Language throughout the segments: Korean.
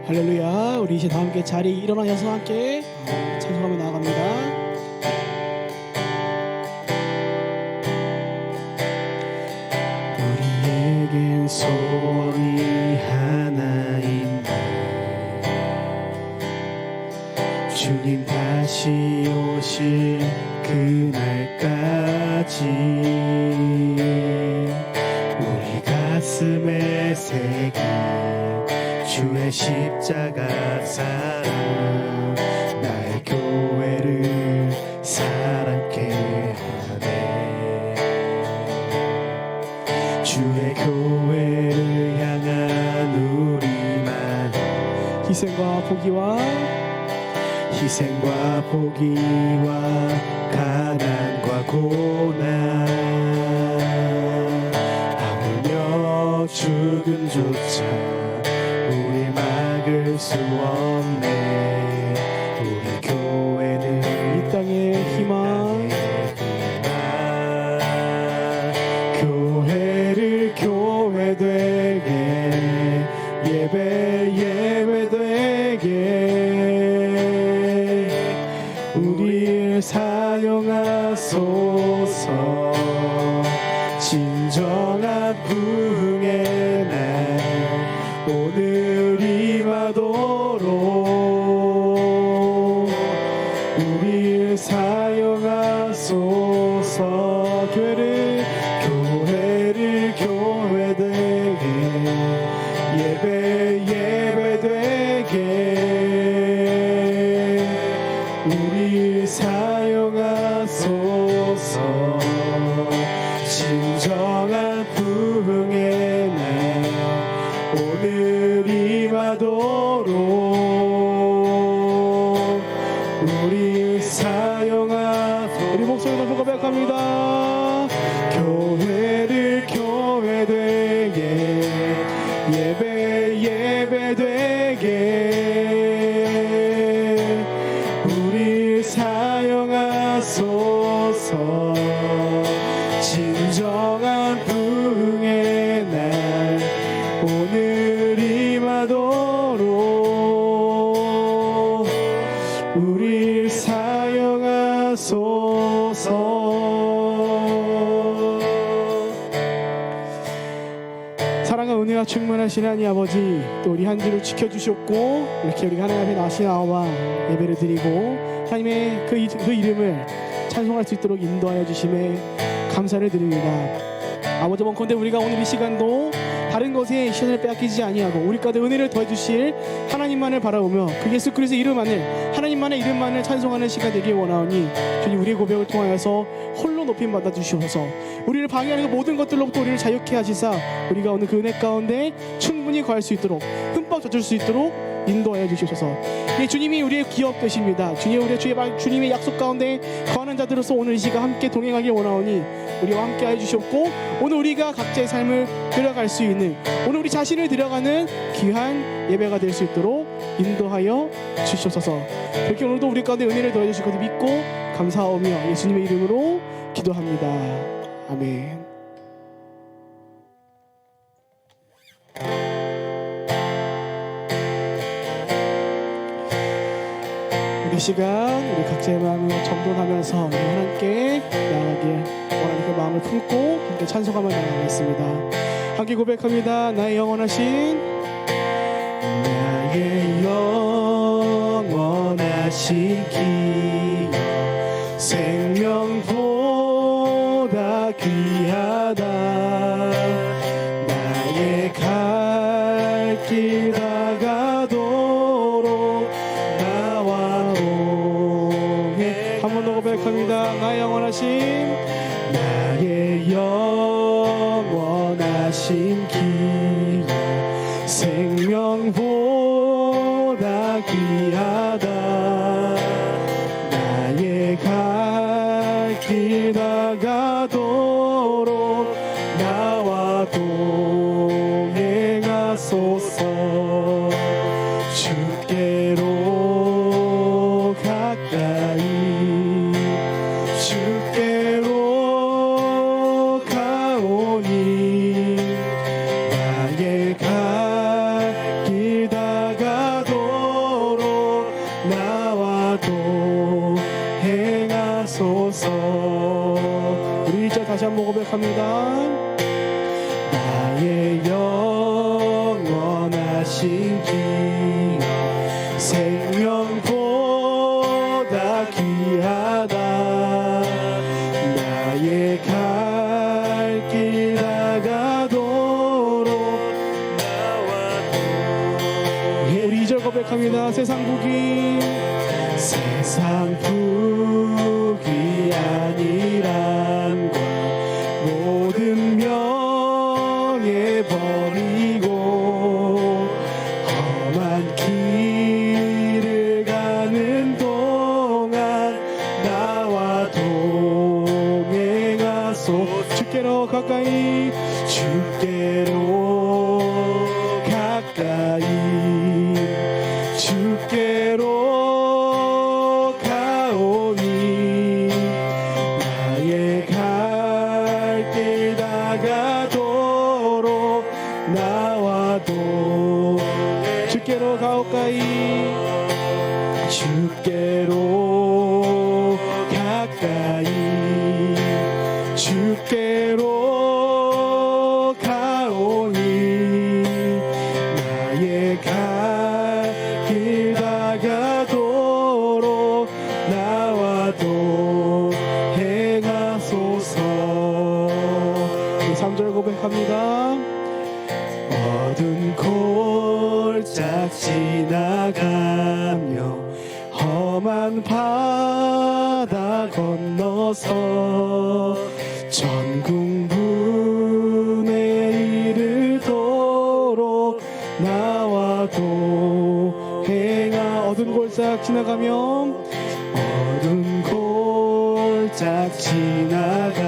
할렐루야. 우리 이제 다 함께 자리에 일어나셔서 함께 찬송하며 나아갑니다. 우리에겐 소원이 하나인데 주님 다시 오실 그날까지 우리 가슴에 새긴 주의 십자가 사랑 나의 교회를 사랑케 하네. 주의 교회를 향한 우리만의 희생과 포기와 가난과 고난 하물며 죽음조차 우리 막을 수 없네. 우리 교회는 이 땅의 희망, 교회를 교회되게 예배되게 우리를 사용하소서. 진정한 부흥의 날 오늘이 와도록 우리를 사용하소서. 교회를 교회되게 예배되게 우리를 사용하소서. 진정한 부흥의 날 오늘이 와도록 우리 사용하소서. 우리 목소리 높여 고백합니다. 교회를 교회되게 예배되게 우리 사용하소서. 진정한 부흥의 날 오늘이 와도록 우리 사용하소서. 사랑과 은혜가 충만하신 하나님 아버지, 또 우리 한 주를 지켜주셨고 이렇게 우리가 하나님 앞에 나와서 나와 예배를 드리고 하나님의 그 이름을 찬송할 수 있도록 인도하여 주심에 감사를 드립니다. 아버지, 원컨대 우리가 오늘 이 시간도 다른 것에 시간을 빼앗기지 아니하고 우리 가운데 은혜를 더해주실 하나님만을 바라보며 그 예수 그리스도의 이름만을, 하나님만의 이름만을 찬송하는 시간 되길 원하오니 주님, 우리의 고백을 통하여서 홀로 높임 받아 주시옵소서. 우리를 방해하는 그 모든 것들로부터 우리를 자유케 하시사 우리가 오늘 그 은혜 가운데 충분히 거할 수 있도록, 흠뻑 젖을 수 있도록 인도하여 주시옵소서. 예, 주님이 우리의 기업 되십니다. 주님의 약속 가운데 거하는 자들로서 오늘 이 시간 함께 동행하길 원하오니 우리와 함께 하여 주시옵고, 오늘 우리가 각자의 삶을 들어갈 수 있는, 오늘 우리 자신을 들어가는 귀한 예배가 될 수 있도록 인도하여 주시옵소서. 그렇게 오늘도 우리 가운데 은혜를 더해 주실 것을 믿고 감사하오며 예수님의 이름으로 기도합니다. 아멘. 이 시간 우리 각자의 마음을 정돈하면서 우리 하나님께 나아가길 원하는 그 마음을 품고 함께 찬송하며 나아가겠습니다. 함께 고백합니다. 나의 영원하신 기억, 생명보다 귀하다. 나의 갈 길 다가도록 나와 동행. 한 번 더 고백합니다. 나의 영원하신 기억, 생명보다 귀하다. 나의 갈 길 다가도록 나와 동행하소서. 다시 한번 고백합니다. 나의 영원하신 기억 생명보다 귀하다. 나의 갈 길 다가도록 우리 2절 고백합니다. 세상 북이 세상 북이 아니란과 모든 명예 버리고 험한 길을 가는 동안 나와 동행하소. 주께로 가까이 주께로 가까이 주께로 가오니 나의 갈 길 다가도록 나와도 주께로 가까이 주께로 가까이 주께로 가오니 나의 갈 길 다가도록 나와도 행하소서. 3절 고백합니다. 어두운 골짝 지나가며 험한 바다 건너서 전국문에 이르도록 나와도 행하. 어두운 골짝 지나가며 어두운 골짝 지나가며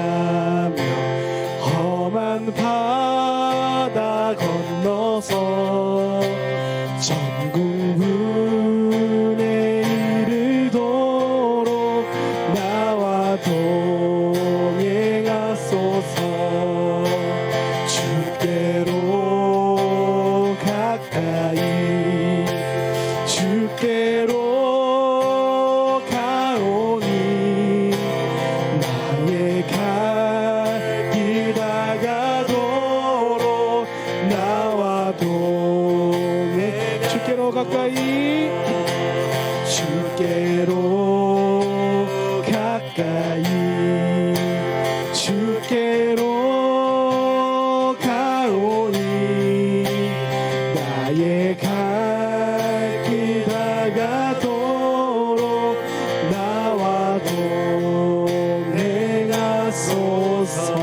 험한 바다 건너서 전국문에 이르도록 나와 동행하소서. 주께로 가까이 주께로 가오니 나의 갈 길 다가도록 나와 동행. 주께로 가까이 주께로 가까이 주께로 가오니 나의 갈 길 다가도록 나와 동행하소서.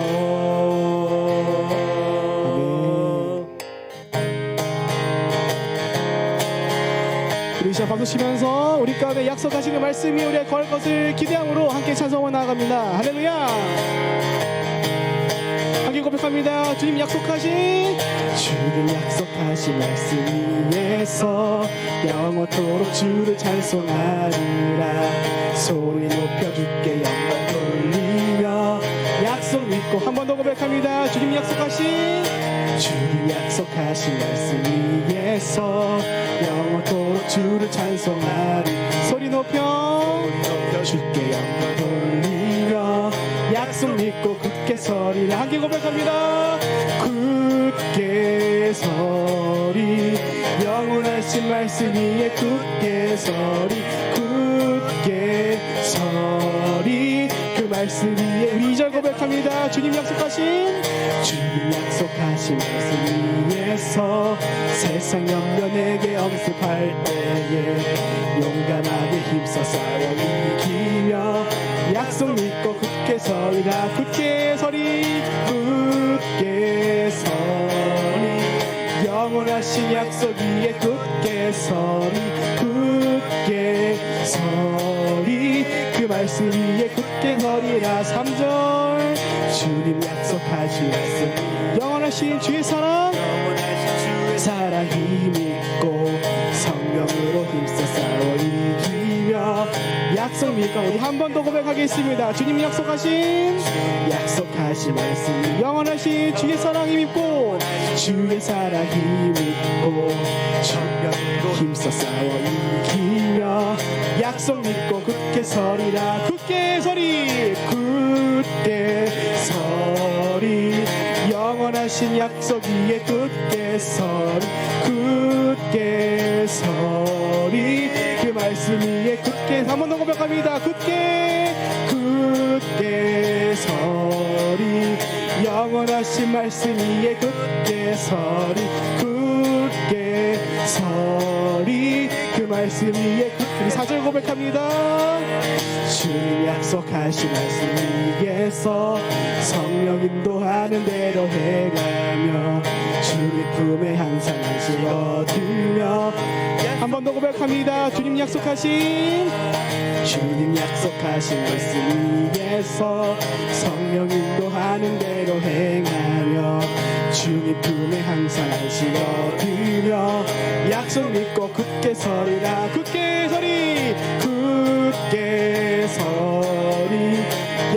우리 시작 박수 치면서 우리 가운데 약속하시는 말씀이 우리의 거할 것을 기대함으로 함께 찬송을 나아갑니다. 할렐루야. 함께 고백합니다. 주님 약속하신 주님 약속하신 말씀 위에서 영원토록 주를 찬송하리라. 소리 높여 주께 영광 돌리며 약속 믿고 한 번 더 고백합니다. 주님 약속하신 주님 약속하신 말씀 위에서 영원토록 주를 찬송하리. 소리 높여 주께 영광 돌리며 약속 믿고 굳게 서리라. 함께 고백합니다. 굳게 서리 영원하신 말씀 위에 굳게 서리 굳게 서리 그 말씀 위에. 우리 2절 고백합니다. 주님 약속하신 주님 약속하신 말씀 위에서 세상 염려 내게 엄습할 때에 용감하게 힘써 싸워 이기며 약속 믿고 굳게 서리라. 굳게 서리 굳게 서리 영원하신 약속 위에 굳게 서리 굳게 서리 그 말씀 위에 굳게 서리라. 3절 주님 약속하신 말씀 영원하신 주의 사랑 사랑 힘있고 성령으로 힘써 싸워 이기며 약속 믿고 우리 한 번 더 고백하겠습니다. 주님 약속하신 말씀 영원하신 주의 사랑 힘입고 주의 사랑 힘있고 성령으로 힘써 싸워 이기며 약속 믿고 굳게 서리라. 굳게 서리 굳게 서 영원하신 약속 위에 굳게 서리 굳게 서리 그 말씀 위에 굳게 한 번 더 고백합니다. 굳게 서리 영원하신 말씀 위에 굳게 서리 굳게 서리 그 말씀 위에 굳게 4절 고백합니다. 주님 약속하신 말씀 위에서 성령 인도하는 대로 행하며 주님 품에 항상 안식 얻으며 한 번 더 고백합니다. 주님 약속하신 말씀 위에서 성령 인도하는 대로 행하며 주님 품에 항상 안식 얻으며 약속 믿고 굳게 서리라 굳게 서리 굳게 서리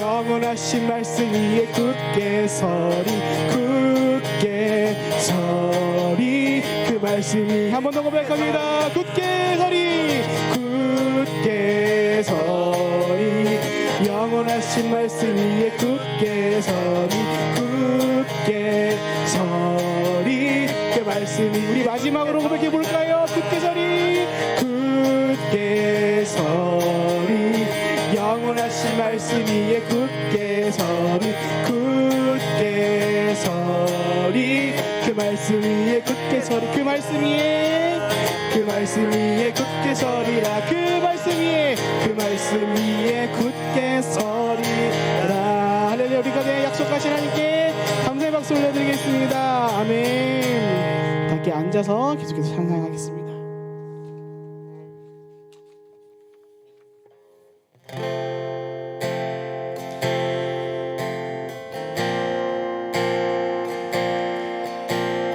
영원하신 말씀 위에 굳게 서리 굳게 서리 그 말씀이 한 번 더 고백합니다. 굳게 서리 굳게 서리 영원하신 말씀 위에 굳게 서리 굳게 서리 그 말씀이 우리 마지막으로 고백해 볼까요? 굳게 서리 굳게 서리 영원하신 말씀 위에 굳게 서리 굳게 서리 그 말씀 위에 굳게 서리 그 말씀 위에 굳게 서리라 그 말씀 위에 굳게 서리라 할렐루야. 우리 가운데 약속하신 하나님께 감사의 박수 올려드리겠습니다. 아멘. 함께 앉아서 계속해서 찬양하겠습니다.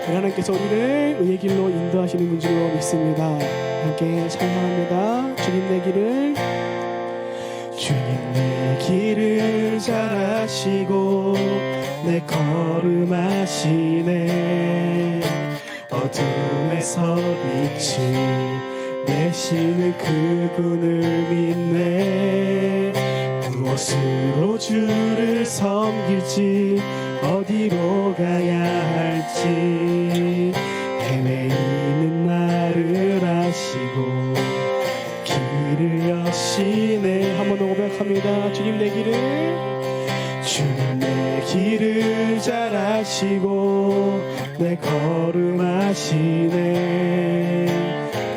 하나님께서 우리를 의의 길로 인도하시는 분 줄로 믿습니다. 함께 찬양합니다. 주님 내 길을 잘 아시고 내 걸음하시네 어둠에서 빛을 내시는 그분을 믿네 무엇으로 주를 섬길지 어디로 가야 할지 헤매이는 나를 아시고 길을 여시네 한 번 더 고백합니다. 주님 내 길을 잘 아시고 내 걸음하시네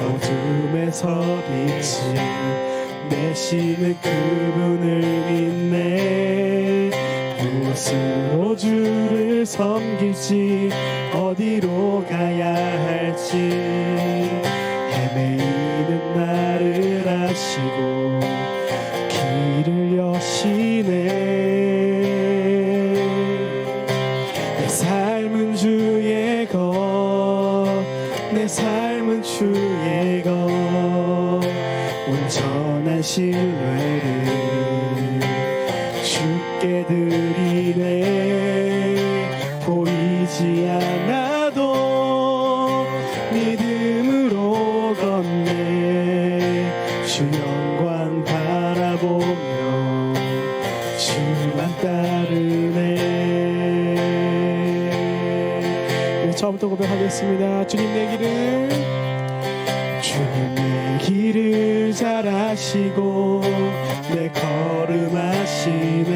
어둠에서 빛을 내시는 그분을 믿네 무엇으로 주를 섬길지 어디로 가야 할지 헤매이는 나를 아시고 길을 여시네 내 삶은 주의 내 삶은 주의 온전한 신뢰를 주께 드리네 보이지 않아도 믿음으로 걷네 주 영광 바라보며 주만 따르네 처음부터 고백하겠습니다. 주님 내 길을 잘 아시고 내 걸음하시네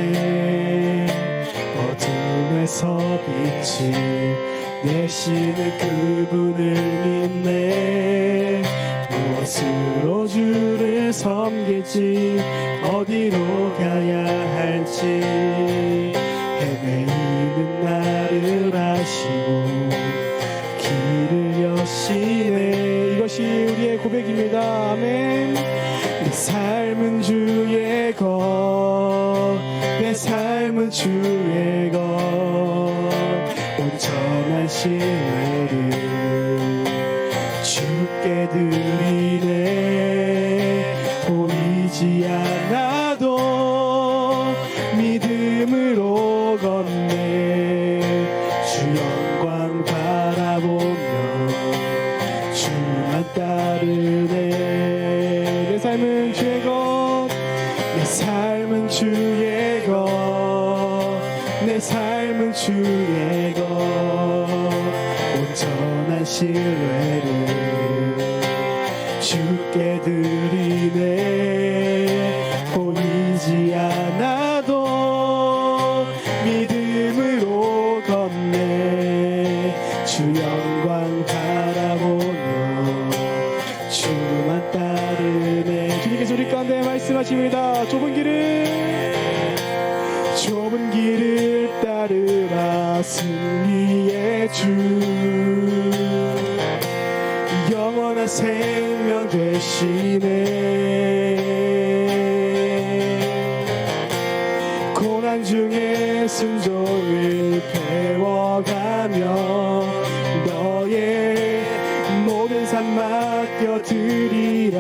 어둠에서 빛을 내시는 그분을 믿네 무엇으로 주를 섬길지 어디로 가야 할지 헤매이는 나를 아시고 길을 여시네 이것이 우리의 고백입니다. 아멘. 내 삶은 주의 내 삶은 주의 온전한 신뢰를 주께 드리네 보이지 않아도 믿음으로 걷네 주 영광 바라보며 주만 따르네 내 삶은 주의 내 삶은 주의 내 삶은 주의 온전한 신뢰를 주께 드리네. 보이지 않아도 믿음으로 걷네. 주 영광 바라보며 주만 따르네. 주님께서 우리 가운데 말씀하십니다. 좁은 길을 따르라. 승리의 주 영원한 생명 되시네. 고난 중에 순종을 배워가며 너의 모든 삶 맡겨드리라.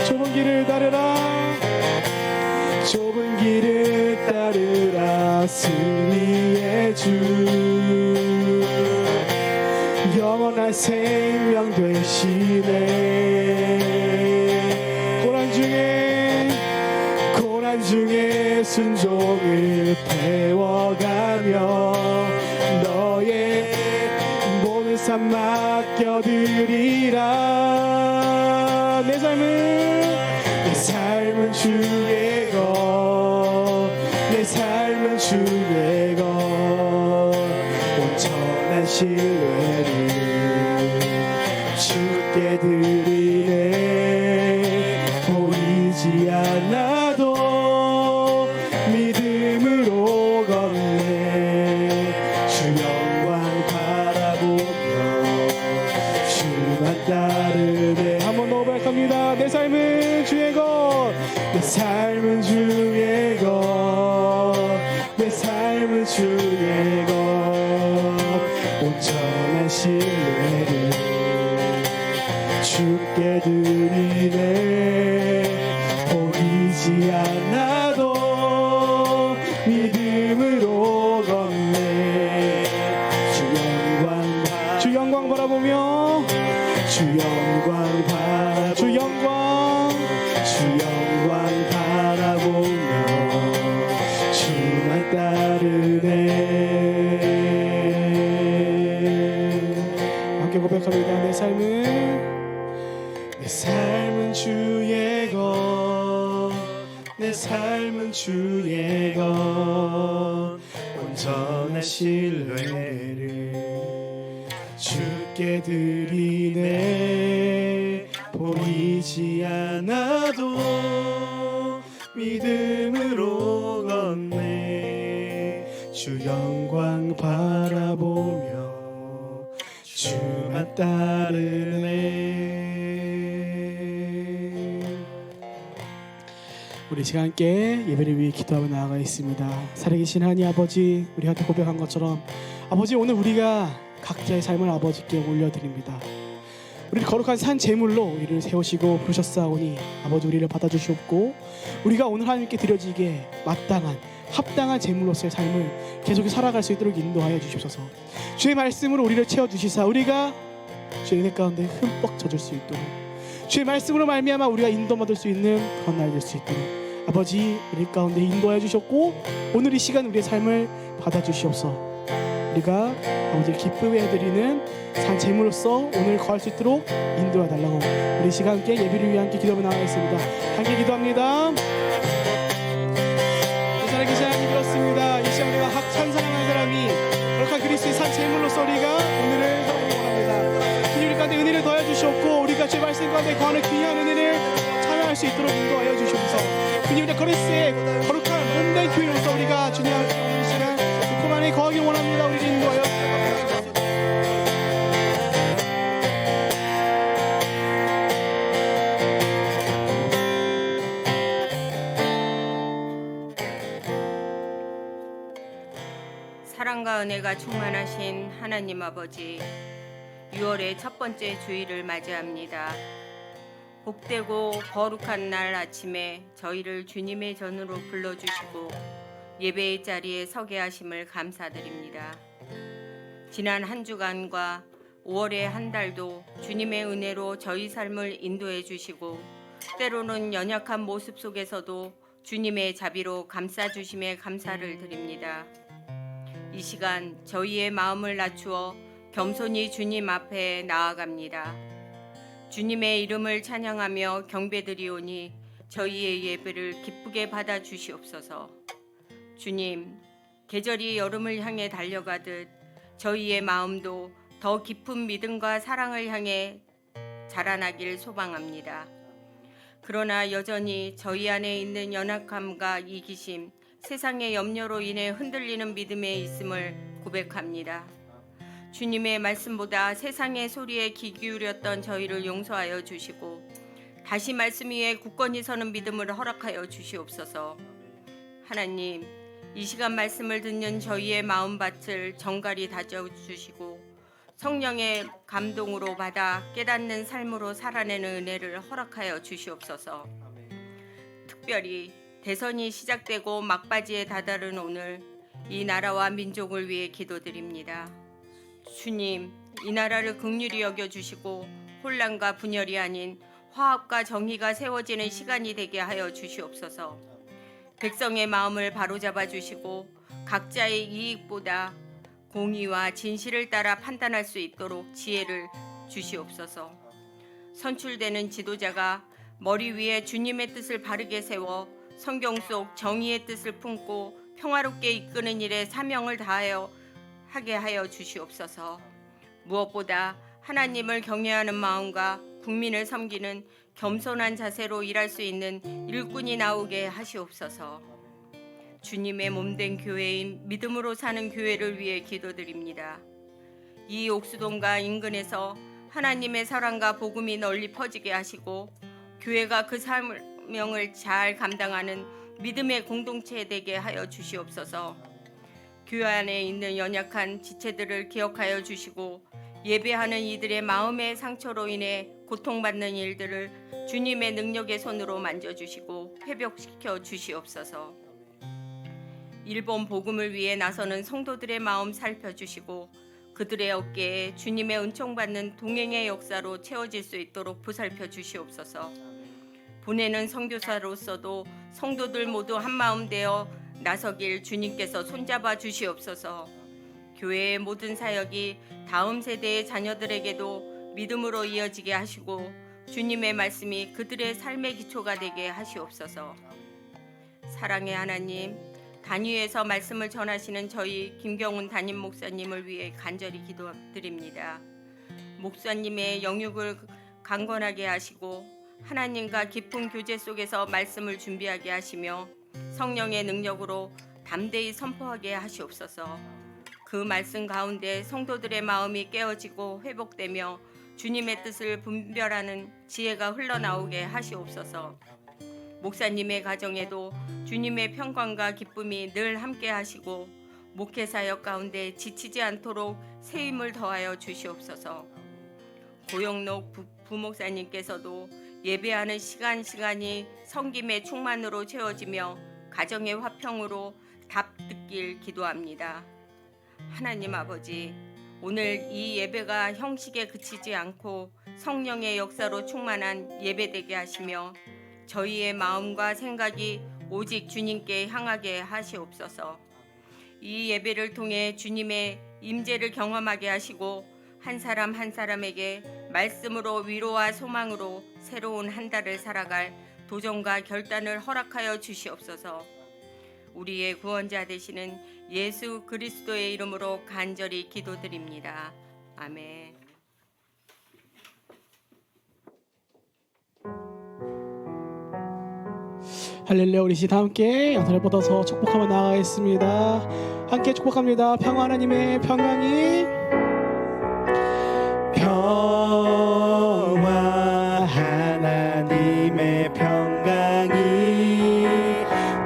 좁은 길을 따르라. 좁은 길을 따르라. 승리의 주 영원한 생명 되시네. 고난 중에 순종을 배워가며 너의 모든 삶 맡겨드리라. 내 삶은 주의 것, 내 삶은 주의 것. 온전한 신뢰를 주께 드리네. 보이지 않아도 믿음으로 걷네. 주 영광 바라보며 주만 따르네. 한 번 더 고백합니다. 내 삶은 주의 것, 내 삶은 주의 것, 내 삶은 주의 것. 온전한 신뢰를 주께 드리네. 보이지 않아도 믿음으로 걷네. 주 영광 바라보며 주 영광 바라보며 주만 따르네. 함께 고백합니다. 내 삶은 주의 것, 내 삶은 주의 것. 온전한 신뢰를 주께 드리네. 보이지 않아도 믿음으로 걷네. 주 영광 바라보며 주만 따르네. 우리 시간 함께 예배를 위해 기도하며 나아가 있습니다. 살아계신 하나님 아버지, 우리가 고백한 것처럼 아버지, 오늘 우리가 각자의 삶을 아버지께 올려드립니다. 우리를 거룩한 산 제물로 우리를 세우시고 부르셨사오니 아버지, 우리를 받아주시옵고 우리가 오늘 하나님께 드려지게 마땅한 합당한 제물로서의 삶을 계속 살아갈 수 있도록 인도하여 주시옵소서. 주의 말씀으로 우리를 채워주시사 우리가 주의 은혜 가운데 흠뻑 젖을 수 있도록, 주의 말씀으로 말미암아 우리가 인도받을 수 있는 그런 날 될 수 있도록 아버지, 우리 가운데 인도하여 주셨고 오늘 이 시간 우리의 삶을 받아주시옵소서. 우리가 아버지를 기쁘게 해드리는 산 제물로서 오늘 거할 수 있도록 인도해 달라고 우리 시간 함께 예배를 위해 함께 기도하며 나가겠습니다. 함께 기도합니다. 살아계신 하나님, 그렇습니다. 이 시간 우리가 찬송하는 사람이 거룩한 그리스도의 산 제물로서 우리가 오늘을 살아가기 원합니다. 주님, 우리 가운데 은혜를 더해 주시옵고 우리가 주의 말씀 가운데 거하는 귀한 은혜를 참여할 수 있도록 인도하여 주시옵소서. 주님, 우리 그리스도의 거룩한 몸된 교회로서 우리가 주님 앞에 오는 시간 품 안에 거하기 원합니다. 우리를 인도하여 사랑과 은혜가 충만하신 하나님 아버지, 6월의 첫 번째 주일을 맞이합니다. 복되고 거룩한 날 아침에 저희를 주님의 전으로 불러주시고 예배의 자리에 서게 하심을 감사드립니다. 지난 한 주간과 5월의 한 달도 주님의 은혜로 저희 삶을 인도해 주시고 때로는 연약한 모습 속에서도 주님의 자비로 감싸주심에 감사를 드립니다. 이 시간 저희의 마음을 낮추어 겸손히 주님 앞에 나아갑니다. 주님의 이름을 찬양하며 경배드리오니 저희의 예배를 기쁘게 받아 주시옵소서. 주님, 계절이 여름을 향해 달려가듯 저희의 마음도 더 깊은 믿음과 사랑을 향해 자라나길 소망합니다. 그러나 여전히 저희 안에 있는 연약함과 이기심, 세상의 염려로 인해 흔들리는 믿음에 있음을 고백합니다. 주님의 말씀보다 세상의 소리에 귀 기울였던 저희를 용서하여 주시고 다시 말씀 위에 굳건히 서는 믿음을 허락하여 주시옵소서. 하나님, 이 시간 말씀을 듣는 저희의 마음밭을 정갈히 다져주시고 성령의 감동으로 받아 깨닫는 삶으로 살아내는 은혜를 허락하여 주시옵소서. 특별히 대선이 시작되고 막바지에 다다른 오늘 이 나라와 민족을 위해 기도드립니다. 주님, 이 나라를 긍휼히 여겨주시고 혼란과 분열이 아닌 화합과 정의가 세워지는 시간이 되게 하여 주시옵소서. 백성의 마음을 바로잡아 주시고 각자의 이익보다 공의와 진실을 따라 판단할 수 있도록 지혜를 주시옵소서. 선출되는 지도자가 머리 위에 주님의 뜻을 바르게 세워 성경 속 정의의 뜻을 품고 평화롭게 이끄는 일에 사명을 다하여 하게 하여 주시옵소서. 무엇보다 하나님을 경외하는 마음과 국민을 섬기는 겸손한 자세로 일할 수 있는 일꾼이 나오게 하시옵소서. 주님의 몸된 교회인 믿음으로 사는 교회를 위해 기도드립니다. 이 옥수동과 인근에서 하나님의 사랑과 복음이 널리 퍼지게 하시고 교회가 그 사명을 잘 감당하는 믿음의 공동체 되게 하여 주시옵소서. 교회 안에 있는 연약한 지체들을 기억하여 주시고 예배하는 이들의 마음의 상처로 인해 고통받는 일들을 주님의 능력의 손으로 만져주시고 회복시켜 주시옵소서. 일본 복음을 위해 나서는 성도들의 마음 살펴주시고 그들의 어깨에 주님의 은총받는 동행의 역사로 채워질 수 있도록 보살펴 주시옵소서. 보내는 선교사로서도 성도들 모두 한마음 되어 나서길 주님께서 손잡아 주시옵소서. 교회의 모든 사역이 다음 세대의 자녀들에게도 믿음으로 이어지게 하시고 주님의 말씀이 그들의 삶의 기초가 되게 하시옵소서. 사랑의 하나님, 단위에서 말씀을 전하시는 저희 김경훈 담임 목사님을 위해 간절히 기도드립니다. 목사님의 영육을 강건하게 하시고 하나님과 깊은 교제 속에서 말씀을 준비하게 하시며 성령의 능력으로 담대히 선포하게 하시옵소서. 그 말씀 가운데 성도들의 마음이 깨어지고 회복되며 주님의 뜻을 분별하는 지혜가 흘러나오게 하시옵소서. 목사님의 가정에도 주님의 평강과 기쁨이 늘 함께 하시고 목회 사역 가운데 지치지 않도록 새 힘을 더하여 주시옵소서. 고영록 부목사님께서도 예배하는 시간이 성김의 충만으로 채워지며 가정의 화평으로 답듣길 기도합니다. 하나님 아버지, 오늘 이 예배가 형식에 그치지 않고 성령의 역사로 충만한 예배되게 하시며 저희의 마음과 생각이 오직 주님께 향하게 하시옵소서. 이 예배를 통해 주님의 임재를 경험하게 하시고 한 사람 한 사람에게 말씀으로 위로와 소망으로 새로운 한 달을 살아갈 도전과 결단을 허락하여 주시옵소서. 우리의 구원자 되시는 예수 그리스도의 이름으로 간절히 기도드립니다. 아멘. 할렐루야. 우리 다 함께 양손을 뻗어서 축복하며 나아가겠습니다. 함께 축복합니다. 평화 하나님의 평강이 평화 하나님의 평강이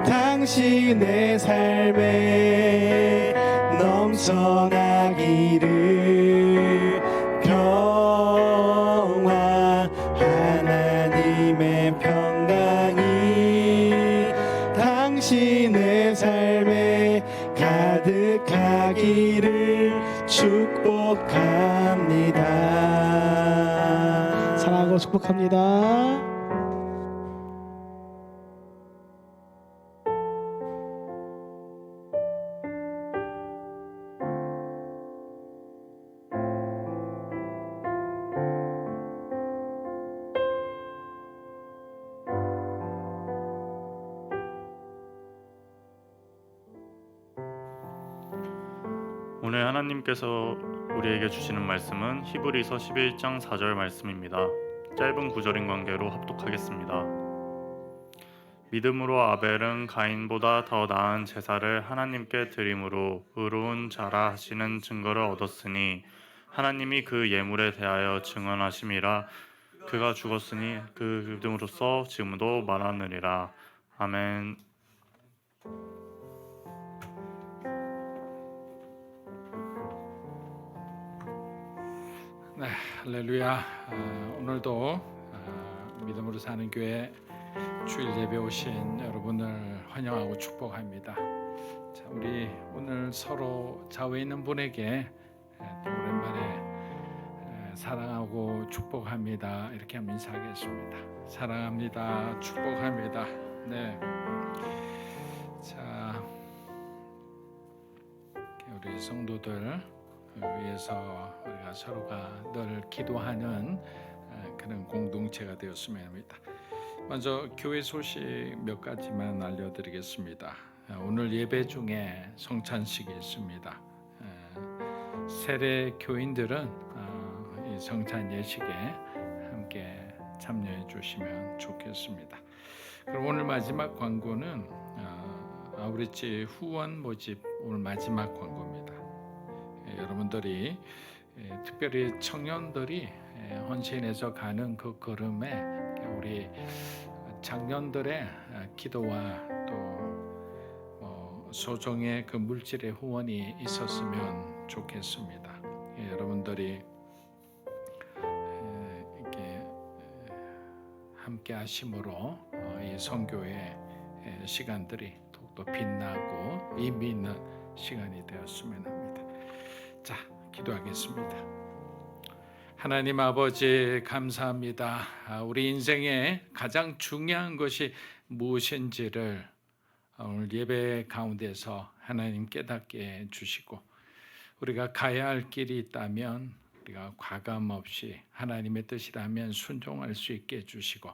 당신의 삶에 넘쳐나기를. 평화 하나님의 평강이 당신의 삶에 가득하기를 축복합니다. 사랑하고 축복합니다. 오늘 하나님께서 우리에게 주시는 말씀은 히브리서 11장 4절 말씀입니다. 짧은 구절인 관계로 합독하겠습니다. 믿음으로 아벨은 가인보다 더 나은 제사를 하나님께 드림으로 의로운 자라 하시는 증거를 얻었으니 하나님이 그 예물에 대하여 증언하심이라. 그가 죽었으니 그 믿음으로써 지금도 말하느니라. 아멘. 네, 할렐루야. 오늘도 믿음으로 사는 교회 주일 예배 오신 여러분을 환영하고 축복합니다. 자, 우리 오늘 서로 좌우에 있는 분에게 또 오랜만에 사랑하고 축복합니다. 이렇게 한번 인사하겠습니다. 사랑합니다. 축복합니다. 네. 자, 우리 성도들 위해서 우리가 서로가 늘 기도하는 그런 공동체가 되었으면 합니다. 먼저 교회 소식 몇 가지만 알려드리겠습니다. 오늘 예배 중에 성찬식이 있습니다. 세례 교인들은 이 성찬 예식에 함께 참여해 주시면 좋겠습니다. 그럼 오늘 마지막 광고는 아우리치 후원 모집 오늘 마지막 광고입니다. 여러분들이 특별히 청년들이 헌신해서 가는 그 걸음에 우리 장년들의 기도와 또 소정의 그 물질의 후원이 있었으면 좋겠습니다. 여러분들이 이렇게 함께 하심으로 이 선교의 시간들이 더욱더 빛나고 의미 있는 시간이 되었으면 합니다. 자, 기도하겠습니다. 하나님 아버지 감사합니다. 우리 인생에 가장 중요한 것이 무엇인지를 오늘 예배 가운데서 하나님 깨닫게 해주시고 우리가 가야 할 길이 있다면 우리가 과감 없이 하나님의 뜻이라면 순종할 수 있게 해주시고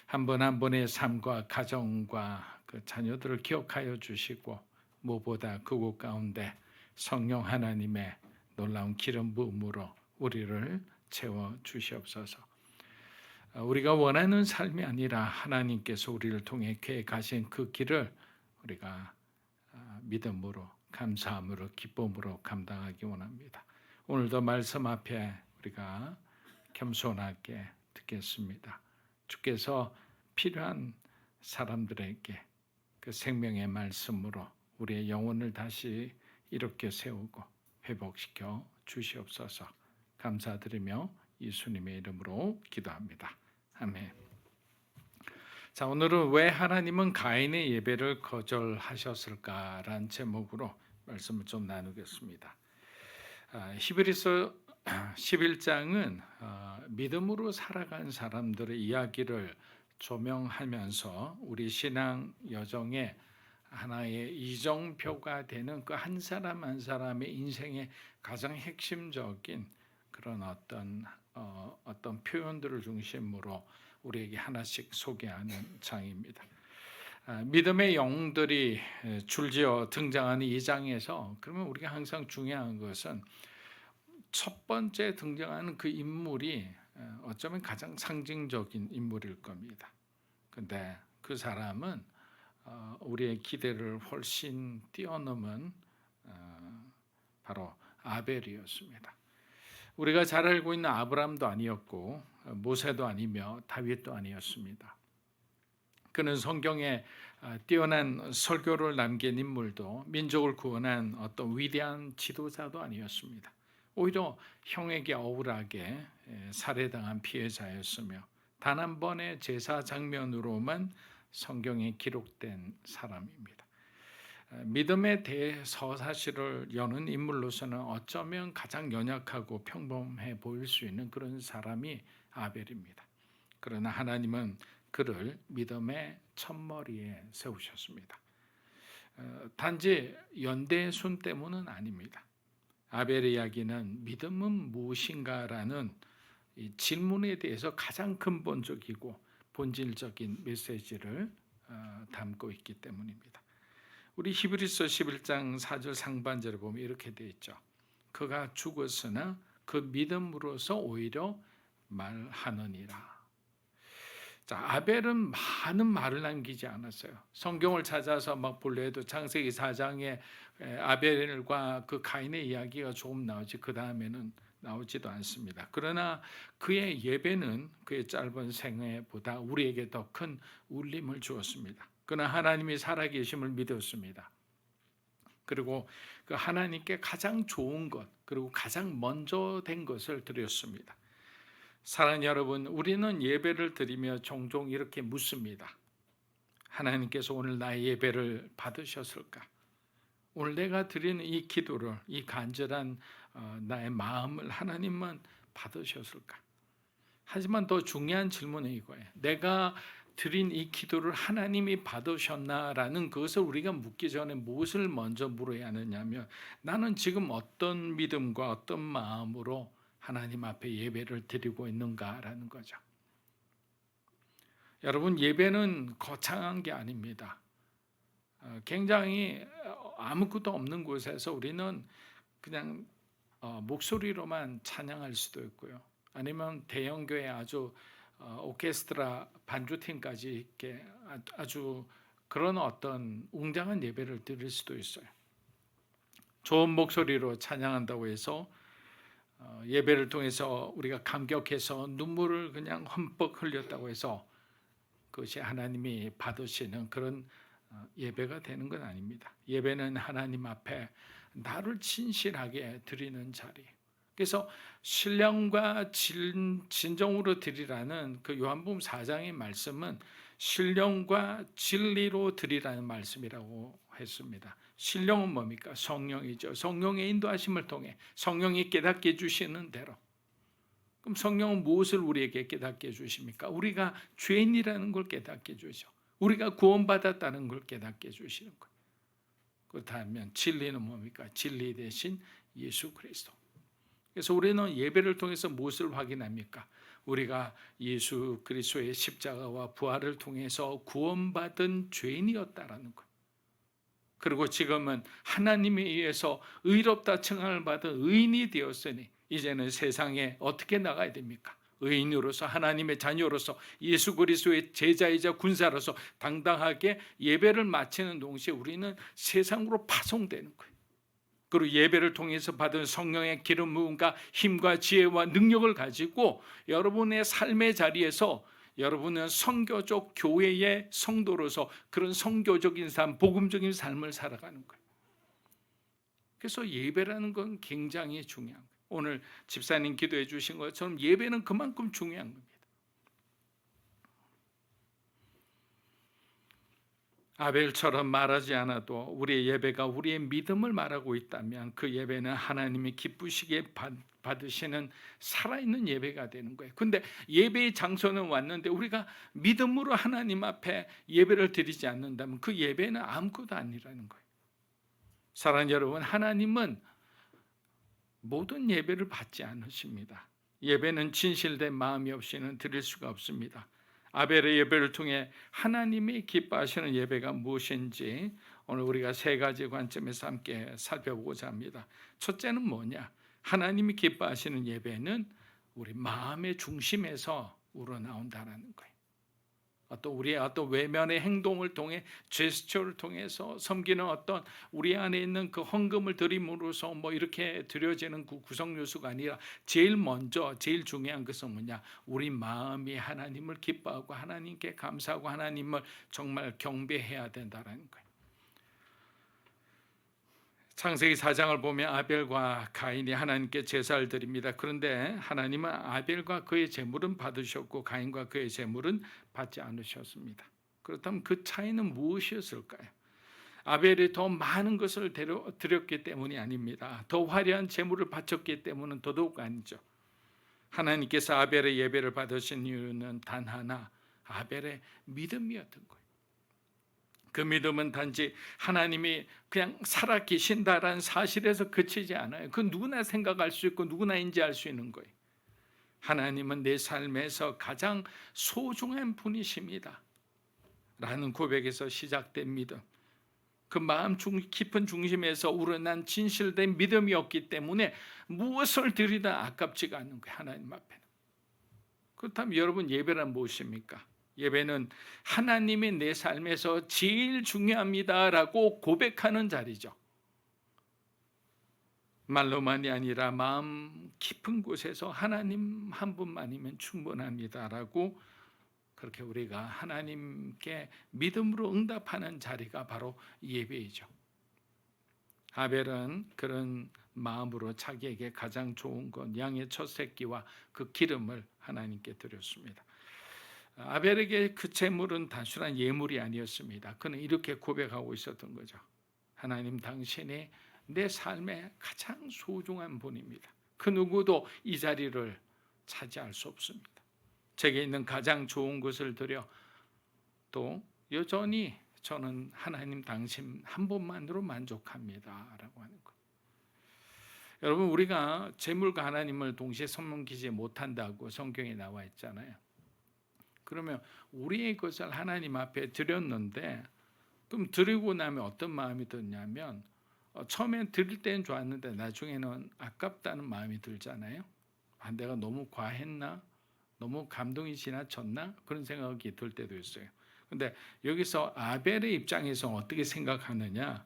한 분 한 분의 삶과 가정과 그 자녀들을 기억하여 주시고 무엇보다 그곳 가운데 성령 하나님의 놀라운 기름 부음으로 우리를 채워 주시옵소서. 우리가 원하는 삶이 아니라 하나님께서 우리를 통해 계획하신 그 길을 우리가 믿음으로 감사함으로 기쁨으로 감당하기 원합니다. 오늘도 말씀 앞에 우리가 겸손하게 듣겠습니다. 주께서 필요한 사람들에게 그 생명의 말씀으로 우리의 영혼을 다시 이렇게 세우고 회복시켜 주시옵소서. 감사드리며 예수님의 이름으로 기도합니다. 아멘. 자, 오늘은 왜 하나님은 가인의 예배를 거절하셨을까라는 제목으로 말씀을 좀 나누겠습니다. 히브리서 11장은 믿음으로 살아간 사람들의 이야기를 조명하면서 우리 신앙 여정에 하나의 이정표가 되는 그 한 사람 한 사람의 인생의 가장 핵심적인 그런 어떤 표현들을 중심으로 우리에게 하나씩 소개하는 장입니다. 믿음의 영웅들이 줄지어 등장하는 이 장에서 그러면 우리가 항상 중요한 것은 첫 번째 등장하는 그 인물이 어쩌면 가장 상징적인 인물일 겁니다. 근데 그 사람은 우리의 기대를 훨씬 뛰어넘은 바로 아벨이었습니다. 우리가 잘 알고 있는 아브라함도 아니었고 모세도 아니며 다윗도 아니었습니다. 그는 성경에 뛰어난 설교를 남긴 인물도 민족을 구원한 어떤 위대한 지도자도 아니었습니다. 오히려 형에게 억울하게 살해당한 피해자였으며 단 한 번의 제사 장면으로만 성경에 기록된 사람입니다. 믿음의 대서사시를 여는 인물로서는 어쩌면 가장 연약하고 평범해 보일 수 있는 그런 사람이 아벨입니다. 그러나 하나님은 그를 믿음의 첫머리에 세우셨습니다. 단지 연대의 손 때문은 아닙니다. 아벨의 이야기는 믿음은 무엇인가라는 이 질문에 대해서 가장 근본적이고 본질적인 메시지를 담고 있기 때문입니다. 우리 히브리서 11장 4절 상반절에 보면 이렇게 되어 있죠. 그가 죽었으나 그 믿음으로서 오히려 말하느니라. 자, 아벨은 많은 말을 남기지 않았어요. 성경을 찾아서 막 볼래 해도 창세기 4장에 아벨과 그 가인의 이야기가 조금 나오지 그 다음에는 나오지도 않습니다. 그러나 그의 예배는 그의 짧은 생애보다 우리에게 더 큰 울림을 주었습니다. 그는 하나님이 살아계심을 믿었습니다. 그리고 그 하나님께 가장 좋은 것, 그리고 가장 먼저 된 것을 드렸습니다. 사랑하는 여러분, 우리는 예배를 드리며 종종 이렇게 묻습니다. 하나님께서 오늘 나의 예배를 받으셨을까? 오늘 내가 드리는 이 기도를, 이 간절한 나의 마음을 하나님은 받으셨을까? 하지만 더 중요한 질문은 이거예요. 내가 드린 이 기도를 하나님이 받으셨나라는 것을 우리가 묻기 전에 무엇을 먼저 물어야 하느냐면, 나는 지금 어떤 믿음과 어떤 마음으로 하나님 앞에 예배를 드리고 있는가라는 거죠. 여러분, 예배는 거창한 게 아닙니다. 굉장히 아무것도 없는 곳에서 우리는 그냥 목소리로만 찬양할 수도 있고요. 아니면 대형교회 아주 오케스트라 반주팀까지 이렇게 아주 그런 어떤 웅장한 예배를 드릴 수도 있어요. 좋은 목소리로 찬양한다고 해서 예배를 통해서 우리가 감격해서 눈물을 그냥 흠뻑 흘렸다고 해서 그것이 하나님이 받으시는 그런 예배가 되는 건 아닙니다. 예배는 하나님 앞에 나를 진실하게 드리는 자리. 그래서 신령과 진정으로 드리라는 그 요한복음 4장의 말씀은 신령과 진리로 드리라는 말씀이라고 했습니다. 신령은 뭡니까? 성령이죠. 성령의 인도하심을 통해 성령이 깨닫게 해주시는 대로. 그럼 성령은 무엇을 우리에게 깨닫게 해주십니까? 우리가 죄인이라는 걸 깨닫게 해주죠. 우리가 구원받았다는 걸 깨닫게 해주시는 거예요. 그렇다면 진리는 뭡니까? 진리 대신 예수 그리스도. 그래서 우리는 예배를 통해서 무엇을 확인합니까? 우리가 예수 그리스도의 십자가와 부활을 통해서 구원받은 죄인이었다라는 것. 그리고 지금은 하나님에 의해서 의롭다 칭함을 받은 의인이 되었으니 이제는 세상에 어떻게 나가야 됩니까? 의인으로서 하나님의 자녀로서 예수 그리스도의 제자이자 군사로서 당당하게 예배를 마치는 동시에 우리는 세상으로 파송되는 거예요. 그리고 예배를 통해서 받은 성령의 기름 부음과 힘과 지혜와 능력을 가지고 여러분의 삶의 자리에서 여러분은 선교적 교회의 성도로서 그런 선교적인 삶, 복음적인 삶을 살아가는 거예요. 그래서 예배라는 건 굉장히 중요한 거예요. 오늘 집사님 기도해 주신 것처럼 예배는 그만큼 중요한 겁니다. 아벨처럼 말하지 않아도 우리의 예배가 우리의 믿음을 말하고 있다면 그 예배는 하나님이 기쁘시게 받으시는 살아있는 예배가 되는 거예요. 근데 예배의 장소는 왔는데 우리가 믿음으로 하나님 앞에 예배를 드리지 않는다면 그 예배는 아무것도 아니라는 거예요. 사랑하는 여러분, 하나님은 모든 예배를 받지 않으십니다. 예배는 진실된 마음이 없이는 드릴 수가 없습니다. 아벨의 예배를 통해 하나님이 기뻐하시는 예배가 무엇인지 오늘 우리가 세 가지 관점에서 함께 살펴보고자 합니다. 첫째는 뭐냐? 하나님이 기뻐하시는 예배는 우리 마음의 중심에서 우러나온다는 거예요. 어떤 우리의 어떤 외면의 행동을 통해 제스처를 통해서 섬기는 어떤 우리 안에 있는 그 헌금을 드림으로써 뭐 이렇게 드려지는 그 구성 요소가 아니라 제일 먼저 제일 중요한 것은 뭐냐? 우리 마음이 하나님을 기뻐하고 하나님께 감사하고 하나님을 정말 경배해야 된다는 거예요. 창세기 4장을 보면 아벨과 가인이 하나님께 제사를 드립니다. 그런데 하나님은 아벨과 그의 제물은 받으셨고 가인과 그의 제물은 받지 않으셨습니다. 그렇다면 그 차이는 무엇이었을까요? 아벨이 더 많은 것을 드렸기 때문이 아닙니다. 더 화려한 제물을 바쳤기 때문은 더더욱 아니죠. 하나님께서 아벨의 예배를 받으신 이유는 단 하나, 아벨의 믿음이었던 거예요. 그 믿음은 단지 하나님이 그냥 살아 계신다라는 사실에서 그치지 않아요. 그 누구나 생각할 수 있고 누구나 인지할 수 있는 거예요. 하나님은 내 삶에서 가장 소중한 분이십니다 라는 고백에서 시작된 믿음. 그 마음 깊은 중심에서 우러난 진실된 믿음이었기 때문에 무엇을 드리다 아깝지가 않는 거예요. 하나님 앞에는. 그렇다면 여러분, 예배란 무엇입니까? 예배는 하나님이 내 삶에서 제일 중요합니다라고 고백하는 자리죠. 말로만이 아니라 마음 깊은 곳에서 하나님 한 분만이면 충분합니다라고, 그렇게 우리가 하나님께 믿음으로 응답하는 자리가 바로 예배이죠. 아벨은 그런 마음으로 자기에게 가장 좋은 것 양의 첫 새끼와 그 기름을 하나님께 드렸습니다. 아벨에게 그 제물은 단순한 예물이 아니었습니다. 그는 이렇게 고백하고 있었던 거죠. 하나님, 당신이 내 삶의 가장 소중한 분입니다. 그 누구도 이 자리를 차지할 수 없습니다. 제게 있는 가장 좋은 것을 드려 또 여전히 저는 하나님 당신 한 분만으로 만족합니다 라고 하는 것. 여러분, 우리가 재물과 하나님을 동시에 섬기지 못한다고 성경에 나와 있잖아요. 그러면 우리의 것을 하나님 앞에 드렸는데, 그럼 드리고 나면 어떤 마음이 드냐면, 처음엔 드릴 때는 좋았는데 나중에는 아깝다는 마음이 들잖아요. 내가 너무 과했나? 너무 감동이 지나쳤나? 그런 생각이 들 때도 있어요. 근데 여기서 아벨의 입장에서 어떻게 생각하느냐?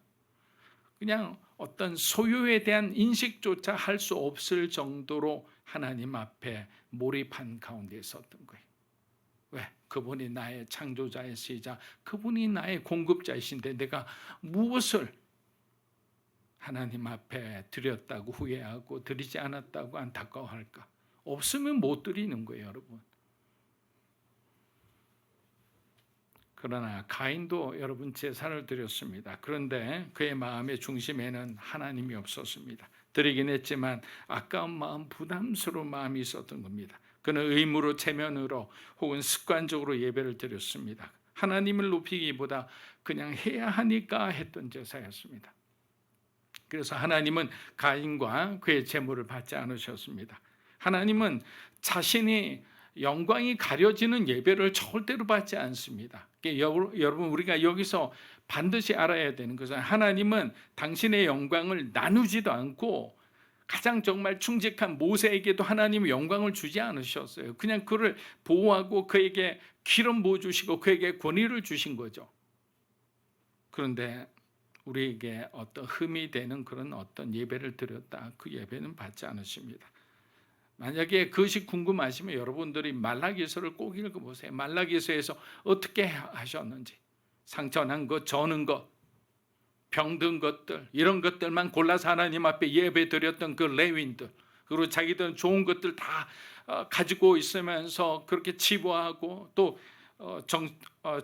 그냥 어떤 소유에 대한 인식조차 할 수 없을 정도로 하나님 앞에 몰입한 가운데 있었던 거예요. 왜? 그분이 나의 창조자이시자 그분이 나의 공급자이신데 내가 무엇을 하나님 앞에 드렸다고 후회하고 드리지 않았다고 안타까워할까? 없으면 못 드리는 거예요, 여러분. 그러나 가인도 여러분 제사를 드렸습니다. 그런데 그의 마음의 중심에는 하나님이 없었습니다. 드리긴 했지만 아까운 마음, 부담스러운 마음이 있었던 겁니다. 그는 의무로, 체면으로 혹은 습관적으로 예배를 드렸습니다. 하나님을 높이기보다 그냥 해야 하니까 했던 제사였습니다. 그래서 하나님은 가인과 그의 제물을 받지 않으셨습니다. 하나님은 자신이 영광이 가려지는 예배를 절대로 받지 않습니다. 여러분, 우리가 여기서 반드시 알아야 되는 것은 하나님은 당신의 영광을 나누지도 않고 가장 정말 충직한 모세에게도 하나님이 영광을 주지 않으셨어요. 그냥 그를 보호하고 그에게 기름 부어주시고 그에게 권위를 주신 거죠. 그런데 우리에게 어떤 흠이 되는 그런 어떤 예배를 드렸다, 그 예배는 받지 않으십니다. 만약에 그것이 궁금하시면 여러분들이 말라기서를 꼭 읽어보세요. 말라기서에서 어떻게 하셨는지, 상처난 것, 저는 것, 병든 것들, 이런 것들만 골라서 하나님 앞에 예배 드렸던 그 레위인들, 그리고 자기들은 좋은 것들 다 가지고 있으면서 그렇게 치부하고 또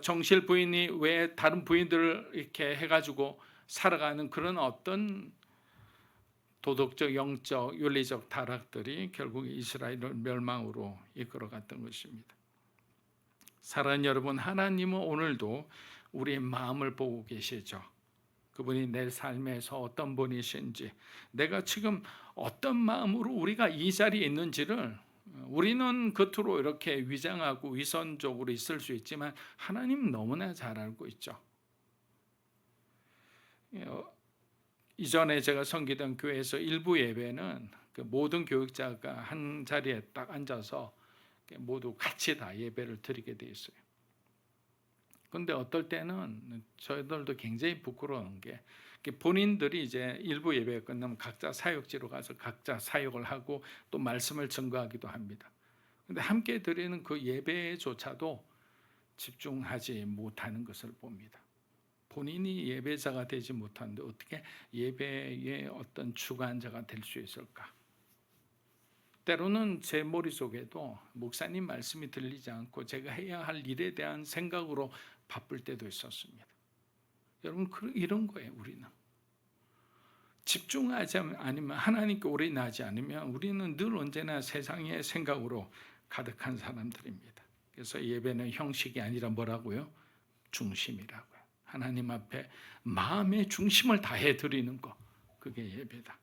정실 부인이 왜 다른 부인들을 이렇게 해가지고 살아가는 그런 어떤 도덕적, 영적, 윤리적 타락들이 결국 이스라엘을 멸망으로 이끌어갔던 것입니다. 사랑하는 여러분, 하나님은 오늘도 우리의 마음을 보고 계시죠. 그분이 내 삶에서 어떤 분이신지, 내가 지금 어떤 마음으로 우리가 이 자리에 있는지를 우리는 겉으로 이렇게 위장하고 위선적으로 있을 수 있지만 하나님은 너무나 잘 알고 있죠. 이전에 제가 섬기던 교회에서 일부 예배는 그 모든 교육자가 한 자리에 딱 앉아서 모두 같이 다 예배를 드리게 돼 있어요. 그런데 어떨 때는 저희들도 굉장히 부끄러운 게 본인들이 이제 일부 예배가 끝나면 각자 사역지로 가서 각자 사역을 하고 또 말씀을 증거하기도 합니다. 그런데 함께 드리는 그 예배조차도 집중하지 못하는 것을 봅니다. 본인이 예배자가 되지 못하는데 어떻게 예배의 어떤 주관자가 될 수 있을까? 때로는 제 머릿속에도 목사님 말씀이 들리지 않고 제가 해야 할 일에 대한 생각으로 바쁠 때도 있었습니다. 여러분, 이런 거예요. 우리는 집중하지 않으면, 하나님께 올인하지 않으면 우리는 늘 언제나 세상의 생각으로 가득한 사람들입니다. 그래서 예배는 형식이 아니라 뭐라고요? 중심이라고요. 하나님 앞에 마음의 중심을 다해 드리는 거, 그게 예배다.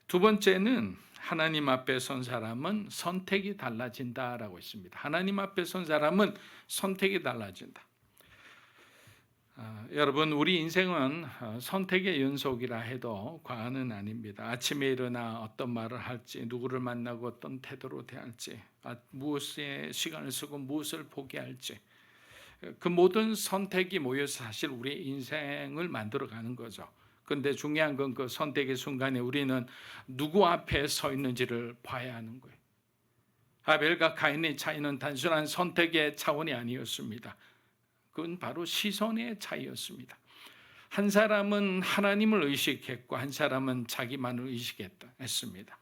두 번째는 하나님 앞에 선 사람은 선택이 달라진다라고 있습니다. 하나님 앞에 선 사람은 선택이 달라진다. 여러분, 우리 인생은 선택의 연속이라 해도 과언은 아닙니다. 아침에 일어나 어떤 말을 할지, 누구를 만나고 어떤 태도로 대할지, 무엇에 시간을 쓰고 무엇을 포기할지, 그 모든 선택이 모여서 사실 우리의 인생을 만들어가는 거죠. 그런데 중요한 건 그 선택의 순간에 우리는 누구 앞에 서 있는지를 봐야 하는 거예요. 아벨과 가인의 차이는 단순한 선택의 차원이 아니었습니다. 그건 바로 시선의 차이였습니다. 한 사람은 하나님을 의식했고 한 사람은 자기만을 의식했습니다.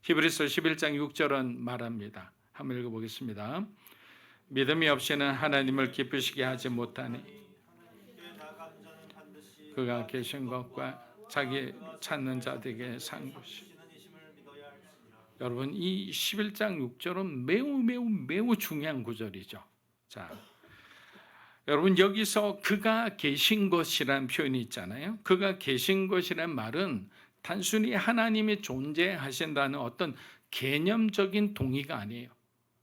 히브리서 11장 6절은 말합니다. 한번 읽어보겠습니다. 믿음이 없이는 하나님을 기쁘시게 하지 못하니 그가 계신 것과 자기 찾는 자들에게 산 것이. 여러분, 이 11장 6절은 매우 중요한 구절이죠. 자, 여러분, 여기서 그가 계신 것이라는 표현이 있잖아요. 그가 계신 것이라는 말은 단순히 하나님이 존재하신다는 어떤 개념적인 동의가 아니에요.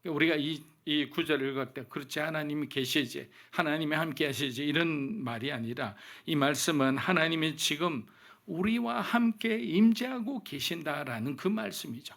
우리가 이 구절을 읽을 때 그렇지, 하나님이 계시지, 하나님이 함께 하시지, 이런 말이 아니라 이 말씀은 하나님이 지금 우리와 함께 임재하고 계신다라는 그 말씀이죠.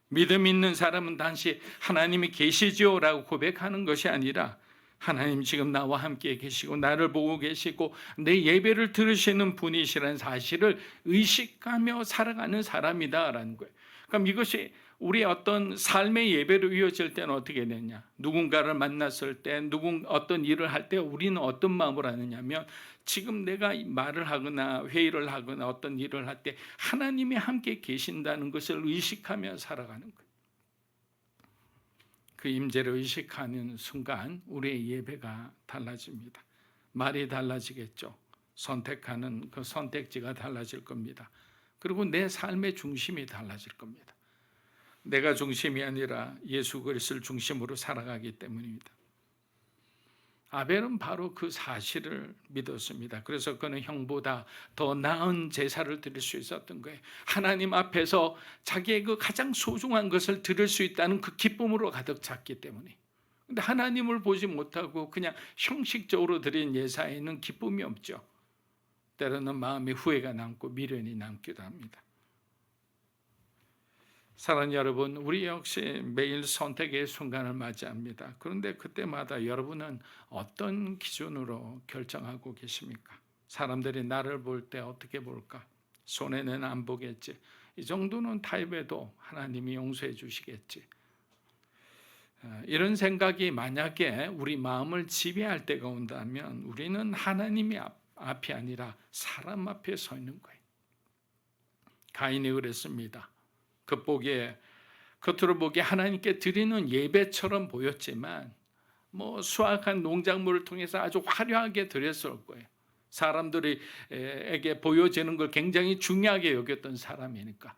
믿음 있는 사람은 단지 하나님이 계시지요 라고 고백하는 것이 아니라 하나님 지금 나와 함께 계시고 나를 보고 계시고 내 예배를 들으시는 분이시라는 사실을 의식하며 살아가는 사람이다라는 거예요. 그럼 이것이 우리의 어떤 삶의 예배로 이어질 때는 어떻게 되냐? 누군가를 만났을 때, 어떤 일을 할 때 우리는 어떤 마음을 하느냐면 지금 내가 말을 하거나 회의를 하거나 어떤 일을 할 때 하나님이 함께 계신다는 것을 의식하며 살아가는 거예요. 그 임재를 의식하는 순간 우리의 예배가 달라집니다. 말이 달라지겠죠. 선택하는 그 선택지가 달라질 겁니다. 그리고 내 삶의 중심이 달라질 겁니다. 내가 중심이 아니라 예수 그리스도를 중심으로 살아가기 때문입니다. 아벨은 바로 그 사실을 믿었습니다. 그래서 그는 형보다 더 나은 제사를 드릴 수 있었던 거예요. 하나님 앞에서 자기의 그 가장 소중한 것을 드릴 수 있다는 그 기쁨으로 가득 찼기 때문에. 근데 하나님을 보지 못하고 그냥 형식적으로 드린 예사에는 기쁨이 없죠. 때로는 마음에 후회가 남고 미련이 남기도 합니다. 사랑하는 여러분, 우리 역시 매일 선택의 순간을 맞이합니다. 그런데 그때마다 여러분은 어떤 기준으로 결정하고 계십니까? 사람들이 나를 볼 때 어떻게 볼까? 손해는 안 보겠지. 이 정도는 타협해도 하나님이 용서해 주시겠지. 이런 생각이 만약에 우리 마음을 지배할 때가 온다면 우리는 하나님이 앞이 아니라 사람 앞에 서 있는 거예요. 가인이 그랬습니다. 겉으로 보기에 하나님께 드리는 예배처럼 보였지만 수확한 농작물을 통해서 아주 화려하게 드렸을 거예요. 사람들에게 보여지는 걸 굉장히 중요하게 여겼던 사람이니까.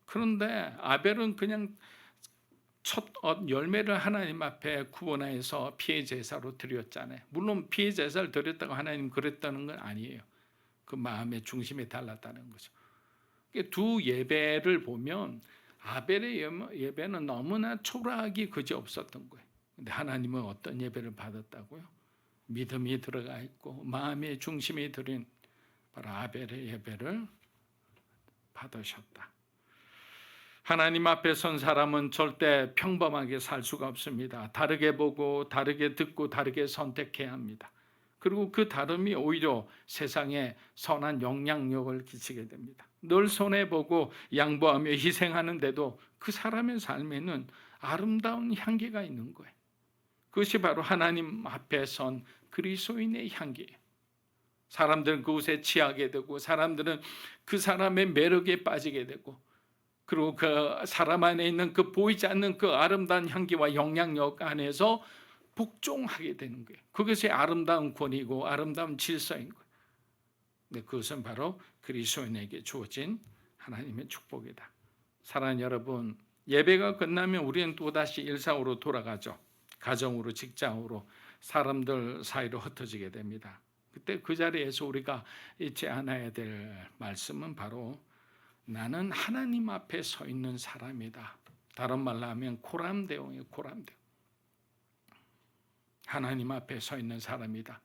그런데 아벨은 그냥 첫 열매를 하나님 앞에 구원하여서 피해 제사로 드렸잖아요. 물론 피해 제사를 드렸다고 하나님 그랬다는 건 아니에요. 그 마음의 중심이 달랐다는 거죠. 두 예배를 보면 아벨의 예배는 너무나 초라하기 그지없었던 거예요. 근데 하나님은 어떤 예배를 받았다고요? 믿음이 들어가 있고 마음의 중심이 들인 바로 아벨의 예배를 받으셨다. 하나님 앞에 선 사람은 절대 평범하게 살 수가 없습니다. 다르게 보고 다르게 듣고 다르게 선택해야 합니다. 그리고 그 다름이 오히려 세상에 선한 영향력을 끼치게 됩니다. 늘 손해보고 양보하며 희생하는데도 그 사람의 삶에는 아름다운 향기가 있는 거예요. 그것이 바로 하나님 앞에 선 그리스도인의 향기예요. 사람들은 그곳에 취하게 되고 사람들은 그 사람의 매력에 빠지게 되고 그리고 그 사람 안에 있는 그 보이지 않는 그 아름다운 향기와 영향력 안에서 복종하게 되는 거예요. 그것이 아름다운 권위고 아름다운 질서인 거예요. 근데 그것은 바로 그리스도인에게 주어진 하나님의 축복이다. 사랑하는 여러분, 예배가 끝나면 우리는 또다시 일상으로 돌아가죠. 가정으로, 직장으로, 사람들 사이로 흩어지게 됩니다. 그때 그 자리에서 우리가 잊지 않아야 될 말씀은 바로 나는 하나님 앞에 서 있는 사람이다. 다른 말로 하면 코람데오예요. 코람데오. 하나님 앞에 서 있는 사람이다.